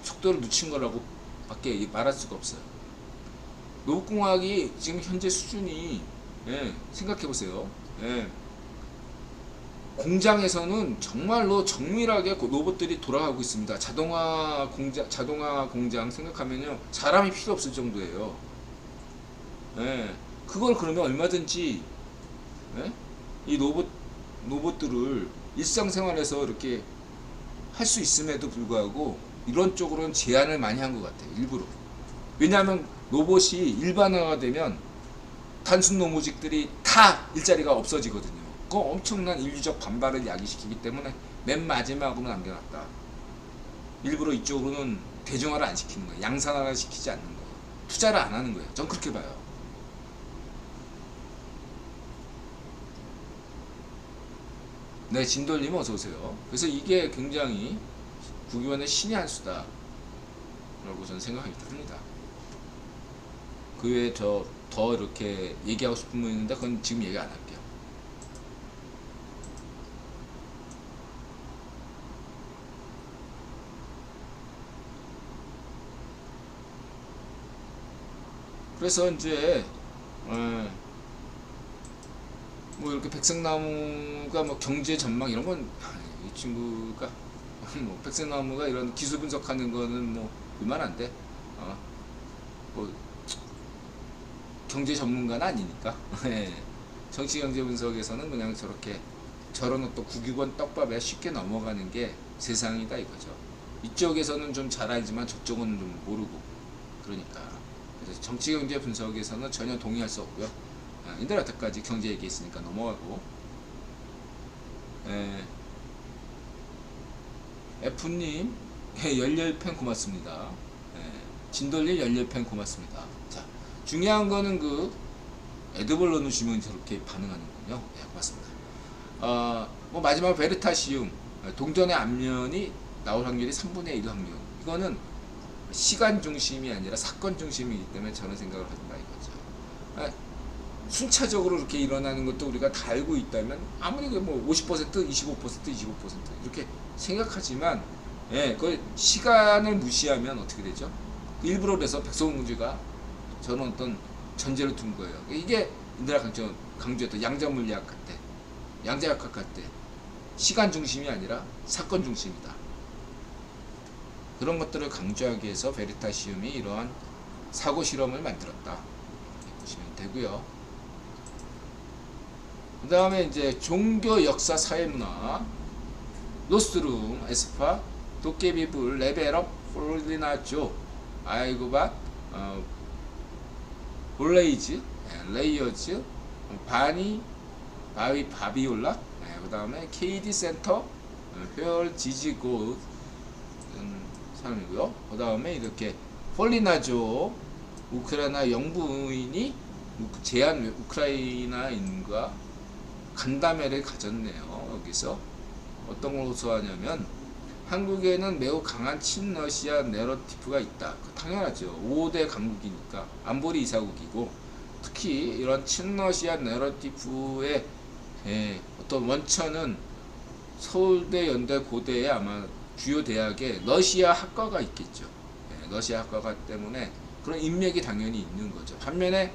속도를 늦춘 거라고 밖에 말할 수가 없어요. 로봇공학이 지금 현재 수준이 생각해보세요. 공장에서는 정말로 정밀하게 로봇들이 돌아가고 있습니다. 자동화 공장 생각하면요 사람이 필요 없을 정도예요. 그걸 그러면 얼마든지 이 로봇들을 일상생활에서 이렇게 할 수 있음에도 불구하고 이런 쪽으로는 제한을 많이 한 것 같아요. 일부러. 왜냐하면 로봇이 일반화가 되면 단순 노무직들이 다 일자리가 없어지거든요. 그 엄청난 인류적 반발을 야기시키기 때문에 맨 마지막으로 남겨놨다. 일부러 이쪽으로는 대중화를 안 시키는 거예요. 양산화를 시키지 않는 거예요. 투자를 안 하는 거예요. 전 그렇게 봐요. 네, 진돌님 어서오세요. 그래서 이게 굉장히 국유원의 신의 한 수다 라고 저는 생각하기 듭니다. 그 외에 더 이렇게 얘기하고 싶은 분 있는데 그건 지금 얘기 안 할게요. 그래서 이제 뭐 이렇게 백색나무가 뭐 경제 전망 이런 건 이 친구가 뭐 백색나무가 이런 기술 분석하는 거는 뭐 그만한데 뭐 경제 전문가는 아니니까 정치 경제 분석에서는 그냥 저런 어떤 국유권 떡밥에 쉽게 넘어가는 게 세상이다 이거죠. 이쪽에서는 좀 잘 알지만 저쪽은 좀 모르고 그러니까. 그래서 정치 경제 분석에서는 전혀 동의할 수 없고요. 인들 여태까지 경제 얘기했으니까 넘어가고. F님 열렬팬 고맙습니다. 진돌님 열렬팬 고맙습니다. 자, 중요한 거는 그 에드벌 넣어주시면 저렇게 반응하는군요. 네, 고맙습니다. 뭐 마지막 베르타시움 동전의 앞면이 나올 확률이 3분의 1 확률. 이거는 시간 중심이 아니라 사건 중심이기 때문에 저는 생각을 한다 이거죠. 순차적으로 이렇게 일어나는 것도 우리가 다 알고 있다면 아무리 뭐 50%, 25%, 25% 이렇게 생각하지만 예, 그 시간을 무시하면 어떻게 되죠? 일부러 그래서 백성공주가 저는 어떤 전제를 둔 거예요. 이게 인드라 강조했던 양자물리학 같대, 양자역학 같대. 시간 중심이 아니라 사건 중심이다. 그런 것들을 강조하기 위해서 베리타시움이 이러한 사고 실험을 만들었다. 이렇게 보시면 되고요. 그 다음에 이제 종교, 역사, 사회문화, 노스트룸, 에스파, 도깨비불, 레벨업, 폴리나조, 아이고밭, 볼레이즈, 레이어즈, 바니, 바비올라, 그 다음에 KD 센터, 회얼 지지고 사람이고요. 그 다음에 이렇게 폴리나조, 우크라이나 영부인이 제한 우크라이나인과 간담회를 가졌네요. 여기서 어떤 걸 호소하냐면 한국에는 매우 강한 친러시아 내러티프가 있다. 당연하죠. 5대 강국이니까 안보리 이사국이고 특히 이런 친러시아 내러티프의 어떤 원천은 서울대, 연대, 고대에 아마 주요 대학에 러시아 학과가 있겠죠. 러시아 학과가 때문에 그런 인맥이 당연히 있는 거죠. 반면에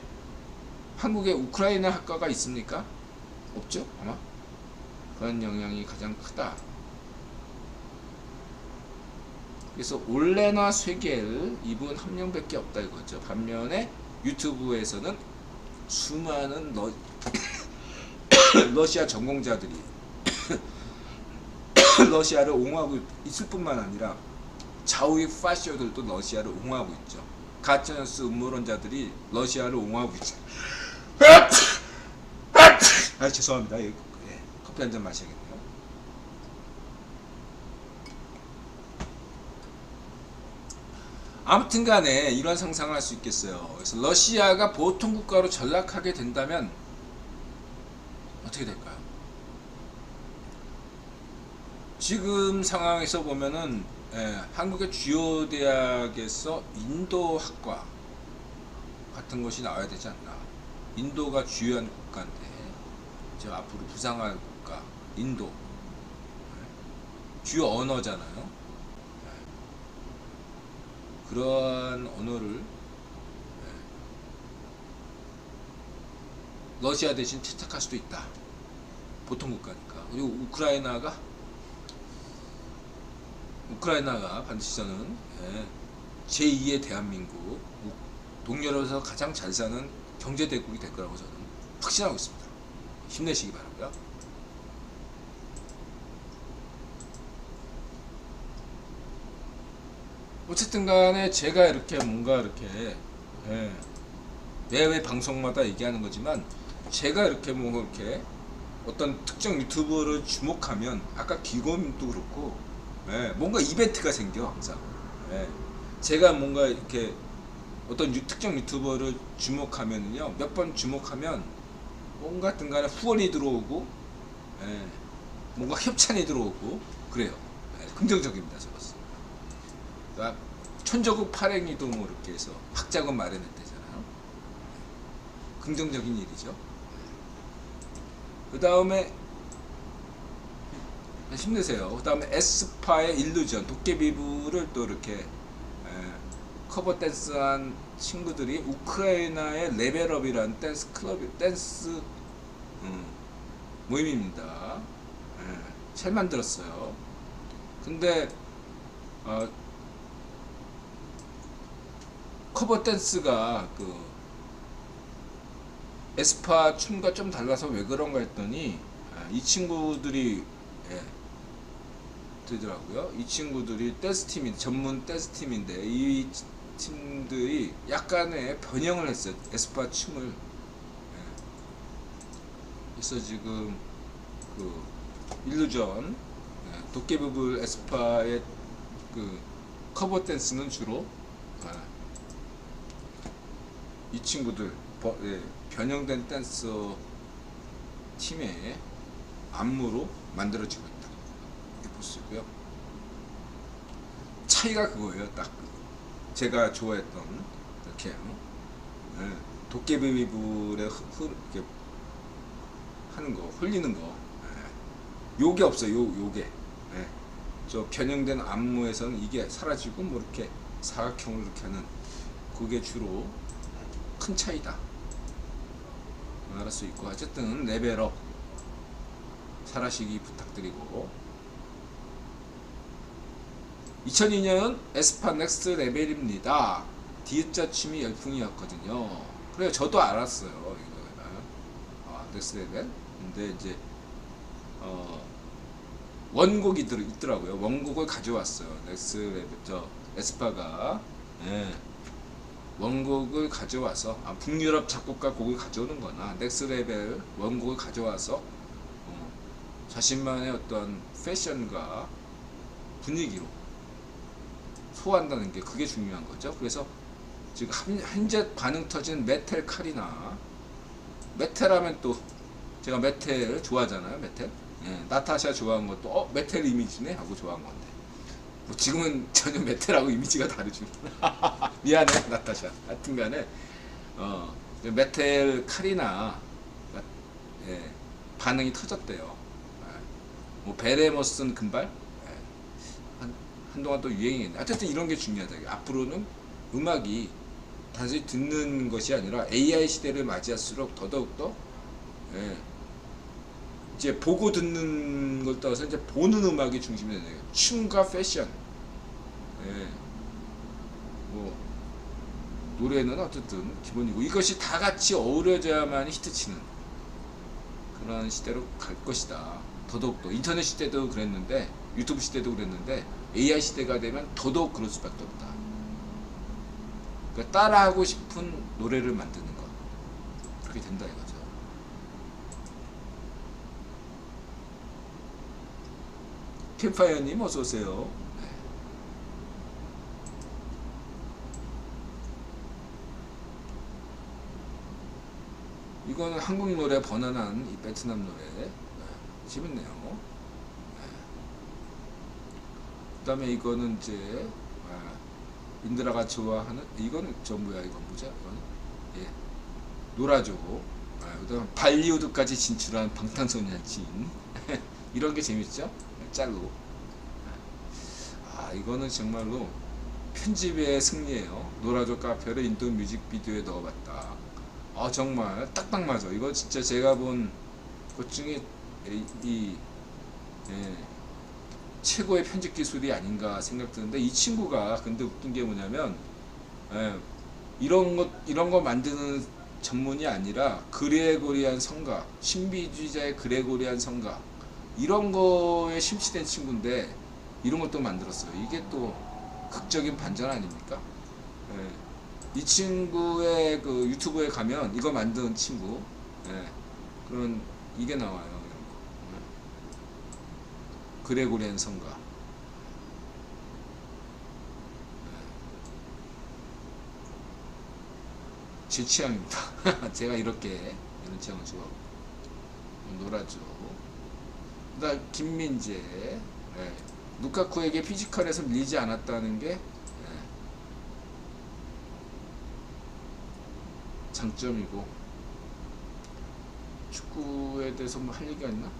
한국에 우크라이나 학과가 있습니까? 없죠? 아마 그런 영향이 가장 크다. 그래서 올레나 쇠겔 이분 한 명밖에 없다 이거죠. 반면에 유튜브에서는 수많은 러시아 전공자들이 러시아를 옹호하고 있을 뿐만 아니라 좌우익 파쇼들도 러시아를 옹호하고 있죠. 가짜뉴스 음모론자들이 러시아를 옹호하고 있죠. 죄송합니다. 커피 한 잔 마셔야겠네요. 아무튼 간에 이런 상상을 할 수 있겠어요. 그래서 러시아가 보통 국가로 전락하게 된다면 어떻게 될까요? 지금 상황에서 보면은 한국의 주요 대학에서 인도 학과 같은 것이 나와야 되지 않나. 인도가 주요한 국가인데 저 앞으로 부상할 국가 인도 주요 언어잖아요. 그러한 언어를 러시아 대신 채택할 수도 있다. 보통 국가니까. 그리고 우크라이나가 반드시 저는 제2의 대한민국, 동유럽에서 가장 잘 사는 경제대국이 될 거라고 저는 확신하고 있습니다. 힘내시기 바라고요. 어쨌든 간에 제가 이렇게 뭔가 이렇게 매회 방송마다 얘기하는 거지만 제가 이렇게 뭐 이렇게 어떤 특정 유튜버를 주목하면 아까 기검도 그렇고 뭔가 이벤트가 생겨 항상. 제가 뭔가 이렇게 어떤 특정 유튜버를 주목하면요 몇 번 주목하면 뭔가 든간에 후원이 들어오고 뭔가 협찬이 들어오고 그래요. 긍정적입니다. 저것은. 그러니까 천조국 팔행이도 뭐 이렇게 해서 학자금 마련했대잖아요. 긍정적인 일이죠. 그 다음에 힘내세요. 그 다음에 에스파의 일루전 도깨비부를 또 이렇게 커버 댄스한 친구들이 우크라이나의 레벨업이라는 댄스 클럽 댄스 모임입니다. 잘 만들었어요. 근데 커버 댄스가 그 에스파 춤과 좀 달라서 왜 그런가 했더니 이 친구들이 되더라고요. 이 친구들이 댄스팀이 전문 댄스팀인데 이 팀들이 약간의 변형을 했어요. 에스파 춤을. 그래서 지금 그 일루전 도깨비불 에스파의 그 커버 댄스는 주로 친구들 변형된 댄서 팀의 안무로 만들어지고 있다. 이렇게 볼 수 있고요. 차이가 그거예요. 딱 제가 좋아했던 이렇게 도깨비불에 이렇게 하는 거, 흘리는 거, 요게 없어요. 요게 저 변형된 안무에서는 이게 사라지고 뭐 이렇게 사각형으로 이렇게 하는 그게 주로 큰 차이다 알 수 있고, 어쨌든 레벨업 잘하시기 부탁드리고, 2002년 에스파 넥스트 레벨입니다. 디귿자 춤이 열풍이었거든요. 그래요, 저도 알았어요 이거. 넥스트 레벨. 근데 이제 원곡이 있더라고요. 원곡을 가져왔어요. 넥스트 레벨 에스파가 원곡을 가져와서 북유럽 작곡가 곡을 가져오는 거나 넥스트 레벨 원곡을 가져와서 자신만의 어떤 패션과 분위기로 소화한다는 게 그게 중요한 거죠. 그래서 지금 현재 반응 터진 메텔 카리나, 메텔하면 또 제가 메텔 좋아하잖아요. 메텔. 나타샤 좋아한 것도 메텔 이미지네 하고 좋아한 건데, 뭐 지금은 전혀 메텔하고 이미지가 다르죠. 미안해 나타샤. 하여튼간에 메텔 카리나 반응이 터졌대요. 뭐 베레머슨 금발 한동안 또 유행이겠네. 어쨌든 이런 게 중요하다. 앞으로는 음악이 단순히 듣는 것이 아니라 AI 시대를 맞이할수록 더더욱더 이제 보고 듣는 걸 떠나서 이제 보는 음악이 중심이 되네요. 춤과 패션, 뭐 노래는 어쨌든 기본이고, 이것이 다 같이 어우러져야만 히트치는 그런 시대로 갈 것이다. 더더욱더 인터넷 시대도 그랬는데, 유튜브 시대도 그랬는데, AI 시대가 되면 더더욱 그럴 수밖에 없다. 그러니까 따라하고 싶은 노래를 만드는 것, 그렇게 된다 이거죠. 캠파이어님 어서 오세요. 이거는 한국 노래 번안한 이 베트남 노래, 재밌네요. 그 다음에 이거는 이제 인드라가 좋아하는, 이거는 뭐야, 이건 뭐죠? 이거는 노라조. 그 다음에 발리우드까지 진출한 방탄소년진. 이런 게 재밌죠? 짤로. 이거는 정말로 편집의 승리예요. 노라조 카페를 인도 뮤직비디오에 넣어봤다. 정말 딱딱 맞아. 이거 진짜 제가 본 것 중에 최고의 편집 기술이 아닌가 생각드는데, 이 친구가 근데 웃긴 게 뭐냐면 이런 거 만드는 전문이 아니라 그레고리안 성가, 신비주의자의 그레고리안 성가, 이런 거에 심취된 친구인데 이런 것도 만들었어요. 이게 또 극적인 반전 아닙니까? 이 친구의 그 유튜브에 가면 이거 만든 친구, 그런 이게 나와요. 이런 거. 그레고리안 성가. 제 취향입니다. 제가 이런 취향을 좋아하고. 노라조. 그다음 김민재. 루카쿠에게 피지컬에서 밀리지 않았다는 게 장점이고, 축구에 대해서 뭐 할 얘기가 있나?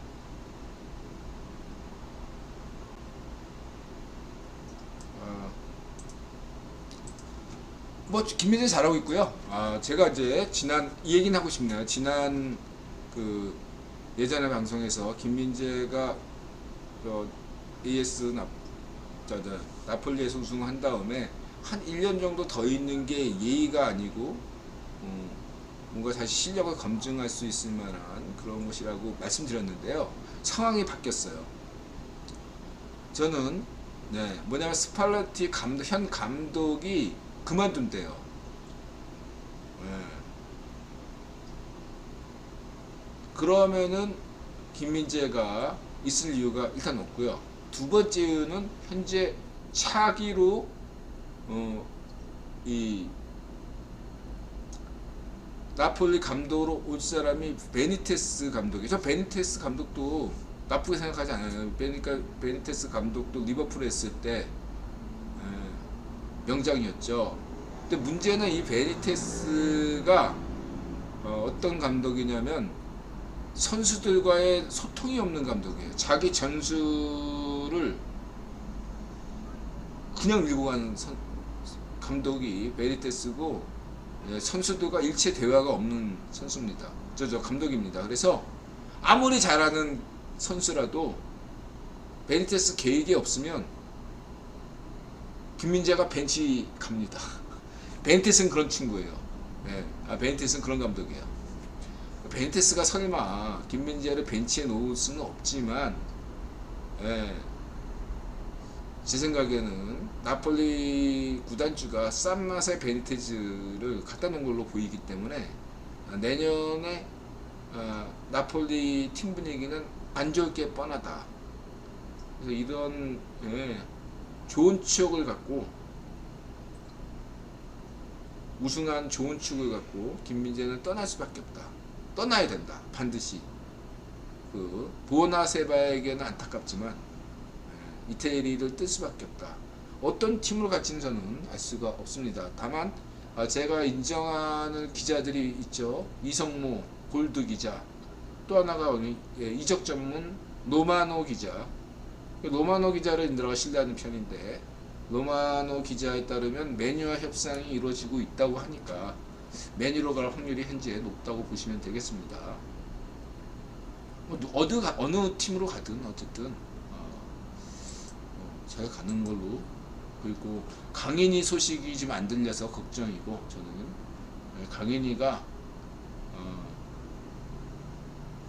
뭐 김민재 잘하고 있고요. 제가 이제 이 얘기는 하고 싶네요. 지난 그 예전에 방송에서 김민재가 AS 나폴리에서 우승한 다음에 한 1년 정도 더 있는 게 예의가 아니고 뭔가 다시 실력을 검증할 수 있을 만한 그런 것이라고 말씀드렸는데요. 상황이 바뀌었어요. 저는 뭐냐면 스팔레티 현 감독이 그만둔대요. 그러면은 김민재가 있을 이유가 일단 없고요. 두 번째 이유는 현재 차기로 이 나폴리 감독으로 올 사람이 베니테스 감독이에요. 저 베니테스 감독도 나쁘게 생각하지 않아요. 베니테스 감독도 리버풀에 있을 때 명장이었죠. 근데 문제는 이 베니테스가 어떤 감독이냐면 선수들과의 소통이 없는 감독이에요. 자기 전술을 그냥 밀고 가는 감독이 베니테스고, 선수들과 일체 대화가 없는 선수입니다. 저 감독입니다. 그래서 아무리 잘하는 선수라도 베니테스 계획이 없으면 김민재가 벤치 갑니다. 베니테스는 그런 친구예요. 베니테스는 그런 감독이에요. 베니테스가 설마 김민재를 벤치에 놓을 수는 없지만, 제 생각에는 나폴리 구단주가 싼 맛의 베니테즈를 갖다 놓은 걸로 보이기 때문에 내년에 나폴리 팀 분위기는 안 좋을 게 뻔하다. 그래서 이런 좋은 추억을 갖고, 우승한 좋은 추억을 갖고 김민재는 떠날 수밖에 없다. 떠나야 된다. 반드시. 그 보나세바에게는 안타깝지만 이태리를 뜰 수밖에 없다. 어떤 팀으로 갈지는 저는 알 수가 없습니다. 다만 제가 인정하는 기자들이 있죠. 이성모 골드 기자, 또 하나가 이적 전문 로마노 기자. 로마노 기자를 인들어가 신뢰하는 편인데, 로마노 기자에 따르면 메뉴와 협상이 이루어지고 있다고 하니까 메뉴로 갈 확률이 현재 높다고 보시면 되겠습니다. 어느 팀으로 가든 어쨌든 잘 가는 걸로. 그리고 강인이 소식이 좀 안 들려서 걱정이고, 저는 강인이가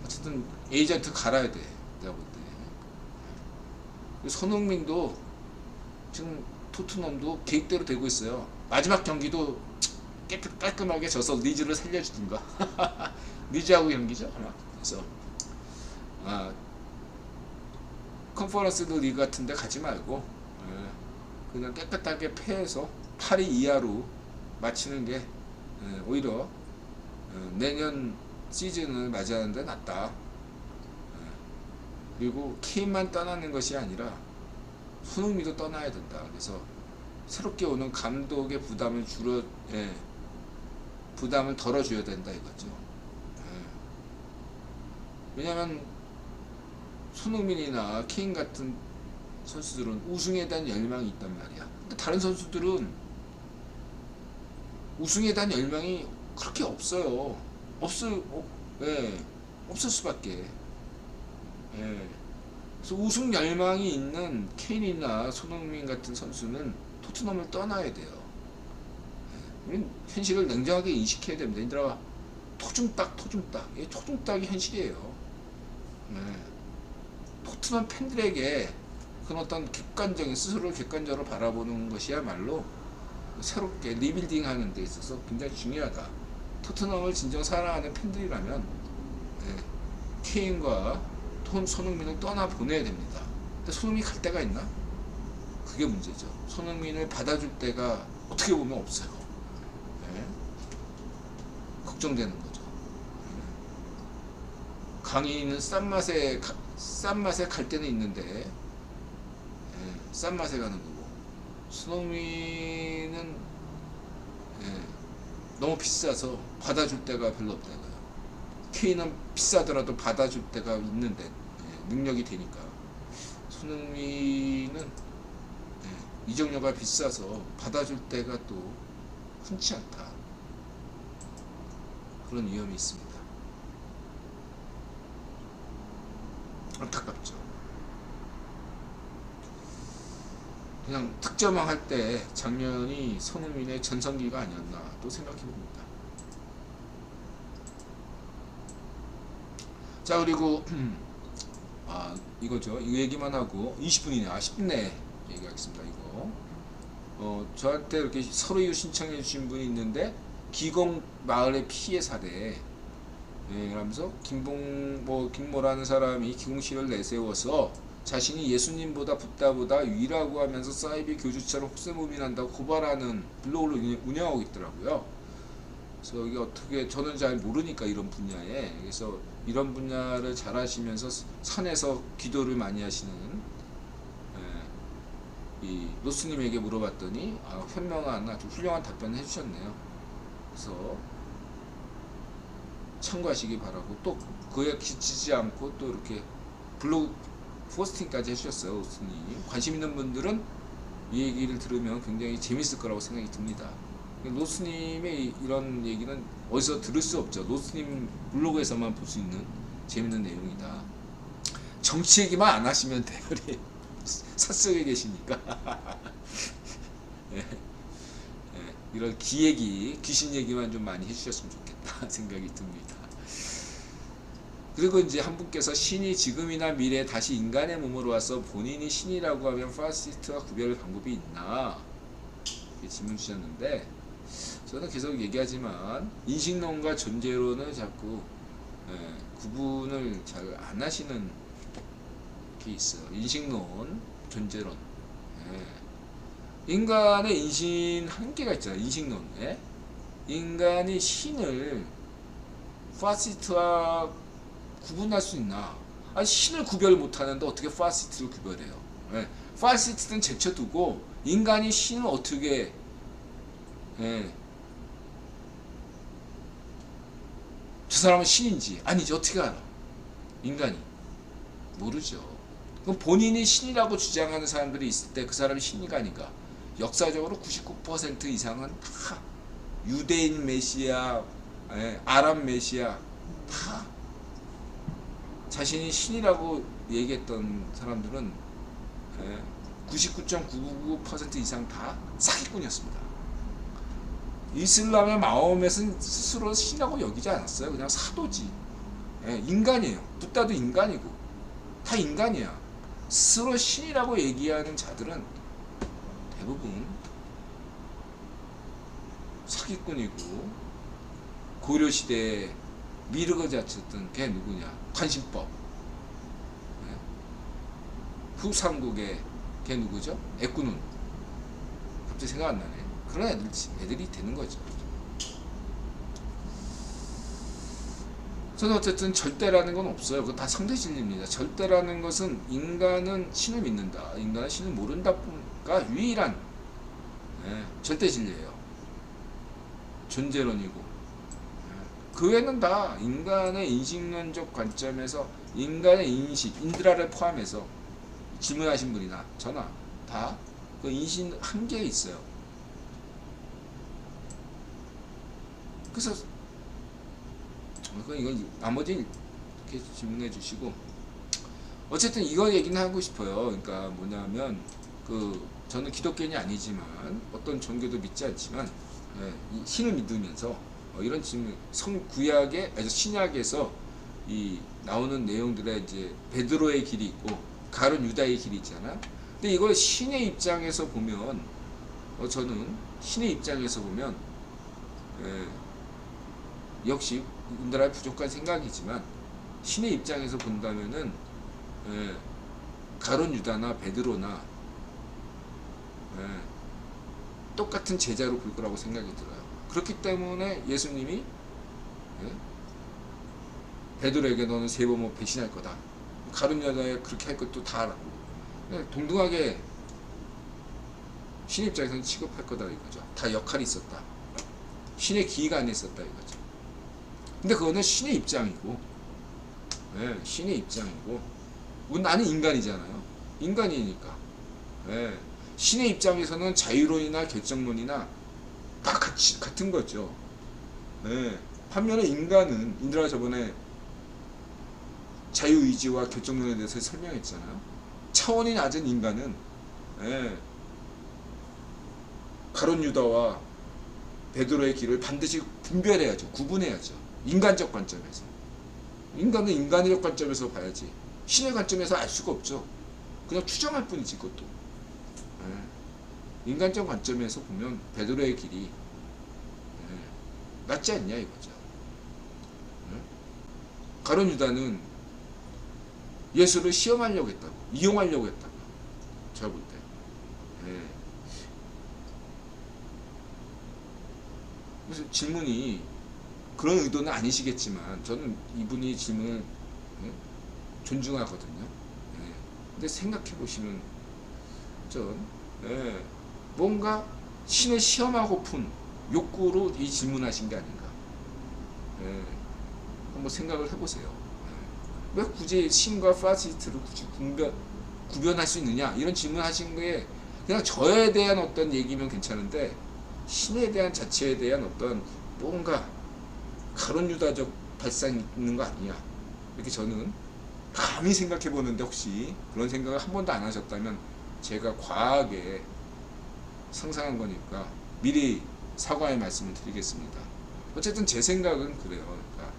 어쨌든 에이전트 갈아야 돼, 내가 볼 때. 손흥민도 지금 토트넘도 계획대로 되고 있어요. 마지막 경기도 깔끔하게 져서 리즈를 살려주든가. 리즈하고 경기죠 아마. 그래서 컨퍼런스 리그 같은데 가지 말고 그냥 깨끗하게 패해서 8위 이하로 마치는 게 오히려 내년 시즌을 맞이하는 데 낫다. 그리고 케인만 떠나는 것이 아니라 손흥민도 떠나야 된다. 그래서 새롭게 오는 감독의 부담을 부담을 덜어줘야 된다 이거죠. 왜냐하면 손흥민이나 케인 같은 선수들은 우승에 대한 열망이 있단 말이야. 근데 다른 선수들은 우승에 대한 열망이 그렇게 없어요. 없을 수밖에. 그래서 우승 열망이 있는 케인이나 손흥민 같은 선수는 토트넘을 떠나야 돼요. 현실을 냉정하게 인식해야 됩니다. 얘들아, 토중딱. 이게 토중딱이 현실이에요. 토트넘 팬들에게 그런 어떤 객관적인, 스스로를 객관적으로 바라보는 것이야말로 새롭게 리빌딩 하는 데 있어서 굉장히 중요하다. 토트넘을 진정 사랑하는 팬들이라면 케인과 손흥민을 떠나보내야 됩니다. 근데 손흥민이 갈 데가 있나? 그게 문제죠. 손흥민을 받아줄 데가 어떻게 보면 없어요. 걱정되는 거죠. 강인은 싼 맛에 갈 때는 있는데, 싼 맛에 가는 거고, 손흥민은 너무 비싸서 받아줄 데가 별로 없다 이거야. 케인은 비싸더라도 받아줄 데가 있는데, 능력이 되니까. 손흥민은 이적료가 비싸서 받아줄 데가 또 흔치 않다. 그런 위험이 있습니다. 안타깝죠. 그냥 득점왕 할 때 작년이 손흥민의 전성기가 아니었나 또 생각해봅니다. 자, 그리고 이거죠. 이 얘기만 하고 20분이네. 10분 내에 얘기하겠습니다. 이거 저한테 이렇게 서류 신청해 주신 분이 있는데, 기공 마을의 피해 사례, 그러면서 김모라는 사람이 기공실을 내세워서 자신이 예수님보다 붓다보다 위라고 하면서 사이비 교주처럼 혹세무민한다고 고발하는 블로그를 운영하고 있더라고요. 그래서 이게 어떻게 저는 잘 모르니까 이런 분야에 그래서 이런 분야를 잘 하시면서 산에서 기도를 많이 하시는 이 로스님에게 물어봤더니 현명한 아주 훌륭한 답변을 해주셨네요. 그래서 참고하시기 바라고 또 그에 그치지 않고 또 이렇게 블로그 포스팅까지 해주셨어요. 로스님 관심 있는 분들은 이 얘기를 들으면 굉장히 재밌을 거라고 생각이 듭니다. 로스님의 이런 얘기는 어디서 들을 수 없죠. 로스님 블로그에서만 볼 수 있는 재밌는 내용이다. 정치 얘기만 안 하시면 돼요. 우리 산속에 계시니까 예, 예, 이런 기얘기 귀신 얘기만 좀 많이 해주셨으면 좋겠다 생각이 듭니다. 그리고 이제 한 분께서 신이 지금이나 미래에 다시 인간의 몸으로 와서 본인이 신이라고 하면 파시스트와 구별 방법이 있나 이렇게 질문 주셨는데 저는 계속 얘기하지만 인식론과 존재론을 자꾸 구분을 잘 안 하시는 게 있어요. 인식론, 존재론. 인간의 인신 한계가 있잖아요. 인식론에 인간이 신을 파시스트와 구분할 수 있나? 아니 신을 구별 못하는데 어떻게 파시스트를 구별해요? 파시스트는 제쳐두고 인간이 신을 어떻게 저 사람은 신인지 아니지 어떻게 알아? 인간이 모르죠. 그럼 본인이 신이라고 주장하는 사람들이 있을 때 그 사람이 신이가 아닌가? 역사적으로 99% 이상은 다 유대인 메시아, 아랍 메시아 다 자신이 신이라고 얘기했던 사람들은 99.999% 이상 다 사기꾼이었습니다. 이슬람의 마호멧은 스스로 신이라고 여기지 않았어요. 그냥 사도지. 인간이에요. 붓다도 인간이고 다 인간이야. 스스로 신이라고 얘기하는 자들은 대부분 사기꾼이고 고려시대에 미르거 자쳤던 걔 누구냐? 관심법. 후삼국의 걔 누구죠? 애꾸눈. 갑자기 생각 안 나네. 그런 애들이 되는 거죠. 저는 어쨌든 절대라는 건 없어요. 그건 다 상대진리입니다. 절대라는 것은 인간은 신을 믿는다. 인간은 신을 모른다가 유일한 절대 진리예요. 존재론이고 그 외에는 다 인간의 인식론적 관점에서 인간의 인식, 인드라를 포함해서 질문하신 분이나 저나 다 그 인식 한계에 있어요. 그래서 이건 나머지 이렇게 질문해 주시고 어쨌든 이거 얘기는 하고 싶어요. 그러니까 뭐냐면 저는 기독교인이 아니지만 어떤 종교도 믿지 않지만 신을 믿으면서 이런 질문 구약의 신약에서 이 나오는 내용들에 이제 베드로의 길이 있고 가룟 유다의 길이 있잖아. 근데 이걸 신의 입장에서 보면 저는 신의 입장에서 보면 역시 인드라의 부족한 생각이지만 신의 입장에서 본다면은 가룟 유다나 베드로나 똑같은 제자로 볼 거라고 생각이 들어요. 그렇기 때문에 예수님이 베드로에게 너는 3번 배신할 거다. 가룟 유다에 그렇게 할 것도 다 알았고 동등하게 신의 입장에서는 취급할 거다 이거죠. 다 역할이 있었다. 신의 기회가 안에 있었다 이거죠. 근데 그거는 신의 입장이고 신의 입장이고 나는 인간이잖아요. 인간이니까 신의 입장에서는 자유론이나 결정론이나 다 같은 거죠. 반면에 인간은 인드라 저번에 자유의지와 결정론에 대해서 설명했잖아요. 차원이 낮은 인간은 가룟 유다와 베드로의 길을 반드시 분별해야죠. 구분해야죠. 인간적 관점에서. 인간은 인간적 관점에서 봐야지. 신의 관점에서 알 수가 없죠. 그냥 추정할 뿐이지 그것도. 인간적 관점에서 보면 베드로의 길이 낫지 않냐 이거죠. 가룟 유다는 예수를 시험하려고 했다고, 이용하려고 했다고. 제가 볼 때. 무슨 질문이 그런 의도는 아니시겠지만 저는 이분이 질문을 존중하거든요. 예. 근데 생각해 보시면 전 뭔가 신을 시험하고픈 욕구로 이 질문하신 게 아닌가. 한번 생각을 해보세요. 왜 굳이 신과 파시스트를 굳이 구별할 수 있느냐 이런 질문하신 게 그냥 저에 대한 어떤 얘기면 괜찮은데 신에 대한 자체에 대한 어떤 뭔가 가론유다적 발상이 있는 거 아니냐 이렇게 저는 감히 생각해 보는데 혹시 그런 생각을 한 번도 안 하셨다면 제가 과하게 상상한 거니까 미리 사과의 말씀을 드리겠습니다. 어쨌든 제 생각은 그래요. 그러니까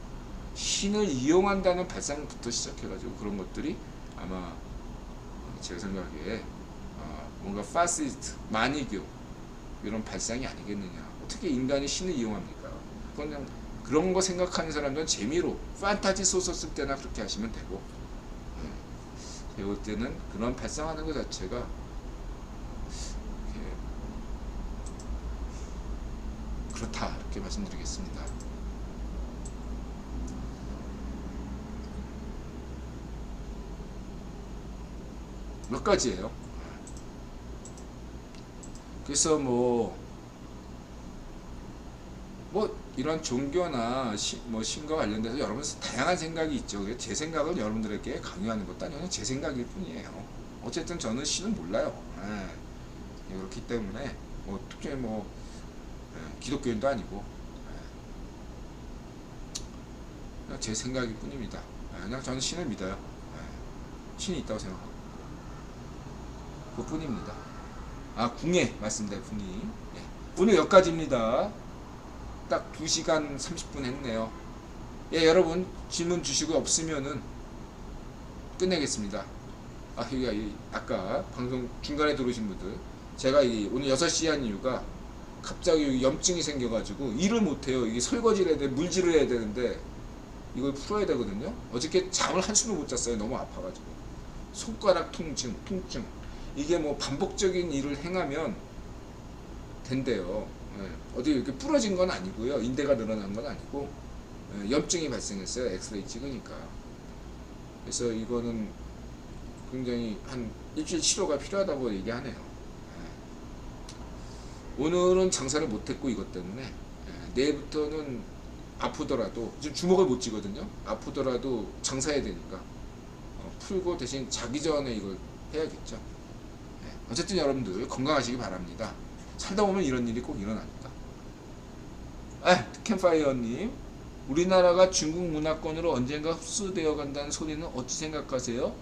신을 이용한다는 발상부터 시작해가지고 그런 것들이 아마 제 생각에 뭔가 파시스트, 만이교 이런 발상이 아니겠느냐. 어떻게 인간이 신을 이용합니까? 그냥 그런 거 생각하는 사람들은 재미로 판타지 소설 쓸 때나 그렇게 하시면 되고 제가 볼 때는 그런 발상하는 것 자체가 그렇다 이렇게 말씀드리겠습니다. 몇 가지예요. 그래서 뭐 이런 종교나 신과 관련돼서 여러분 다양한 생각이 있죠. 제 생각을 여러분들에게 강요하는 것도 아니고 제 생각일 뿐이에요. 어쨌든 저는 신은 몰라요. 그렇기 때문에 특히 기독교인도 아니고 그냥 제 생각일 뿐입니다. 그냥 저는 신을 믿어요. 신이 있다고 생각하고 그뿐입니다. 궁예 말씀드린 분이 오늘 여기까지입니다. 딱 2시간 30분 했네요. 여러분 질문 주시고 없으면은 끝내겠습니다. 아까 방송 중간에 들어오신 분들 제가 오늘 6시 한 이유가 갑자기 염증이 생겨가지고 일을 못해요. 이게 설거지를 해야 돼, 물질을 해야 되는데 이걸 풀어야 되거든요. 어저께 잠을 한숨을 못 잤어요. 너무 아파가지고 손가락 통증 이게 반복적인 일을 행하면 된대요. 어디 이렇게 부러진 건 아니고요. 인대가 늘어난 건 아니고 염증이 발생했어요. 엑스레이 찍으니까. 그래서 이거는 굉장히 한 일주일 치료가 필요하다고 얘기하네요. 오늘은 장사를 못했고 이것 때문에 내일부터는 아프더라도 지금 주먹을 못 쥐거든요. 아프더라도 장사해야 되니까 풀고 대신 자기 전에 이걸 해야겠죠. 어쨌든 여러분들 건강하시기 바랍니다. 살다 보면 이런 일이 꼭 일어납니다. 캠파이어님, 우리나라가 중국 문화권으로 언젠가 흡수되어 간다는 소리는 어찌 생각하세요?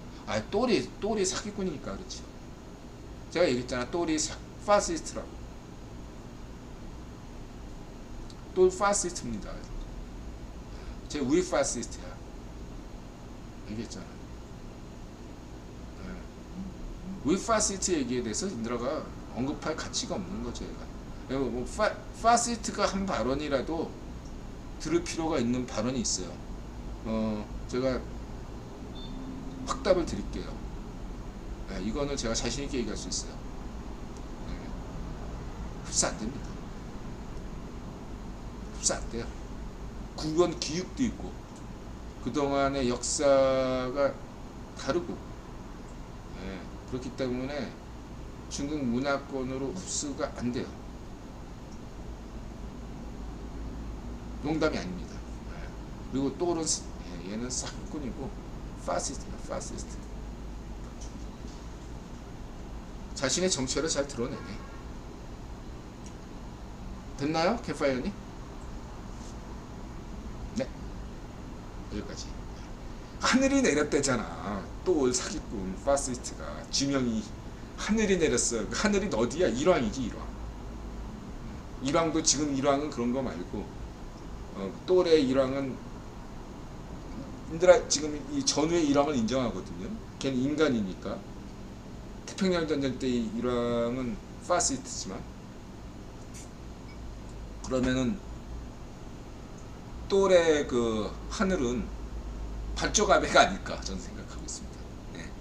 또리 사기꾼이니까 그렇죠. 제가 얘기했잖아. 또리 파시스트라고. 또 파시스트입니다. 제 우리 파시스트야. 얘기했잖아. 우리 파시스트 얘기에 대해서 인드라가 언급할 가치가 없는 거죠. 얘가. 파시스트가 한 발언이라도 들을 필요가 있는 발언이 있어요. 제가 확답을 드릴게요. 이거는 제가 자신있게 얘기할 수 있어요. 흡수 안 됩니다. 흡수 안 돼요. 국원 기육도 있고 그동안의 역사가 다르고 그렇기 때문에 중국 문화권으로 흡수가 안 돼요. 농담이 아닙니다. 그리고 또는 얘는 사기꾼이고 파시스트야. 파시스트. 자신의 정체를 잘 드러내네. 됐나요? 캠파이어님? 네. 여기까지. 하늘이 내렸대잖아. 또 사기꾼 파시스트가 지명이 하늘이 내렸어요. 하늘이 어디야? 일왕이지 일왕. 일왕도 지금 일왕은 그런 거 말고 또래 일왕은 인드라 지금 이 전후의 일왕을 인정하거든요. 걔는 인간이니까. 태평양 전쟁 때 일왕은 파시스트지만 그러면은 또래 그 하늘은 반쪽아배가 아닐까 저는 생각하고 있습니다.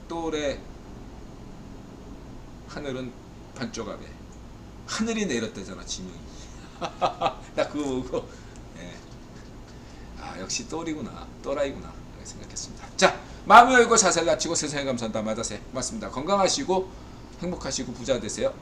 또래 하늘은 반쪽아배. 하늘이 내렸대잖아 지명이. 나 그거 보고 예. 아 역시 또리구나 또라이구나 이렇게 생각했습니다. 자 마음을 열고 자세를 낮추고 세상에 감사한다 마다세 고맙습니다. 건강하시고 행복하시고 부자 되세요.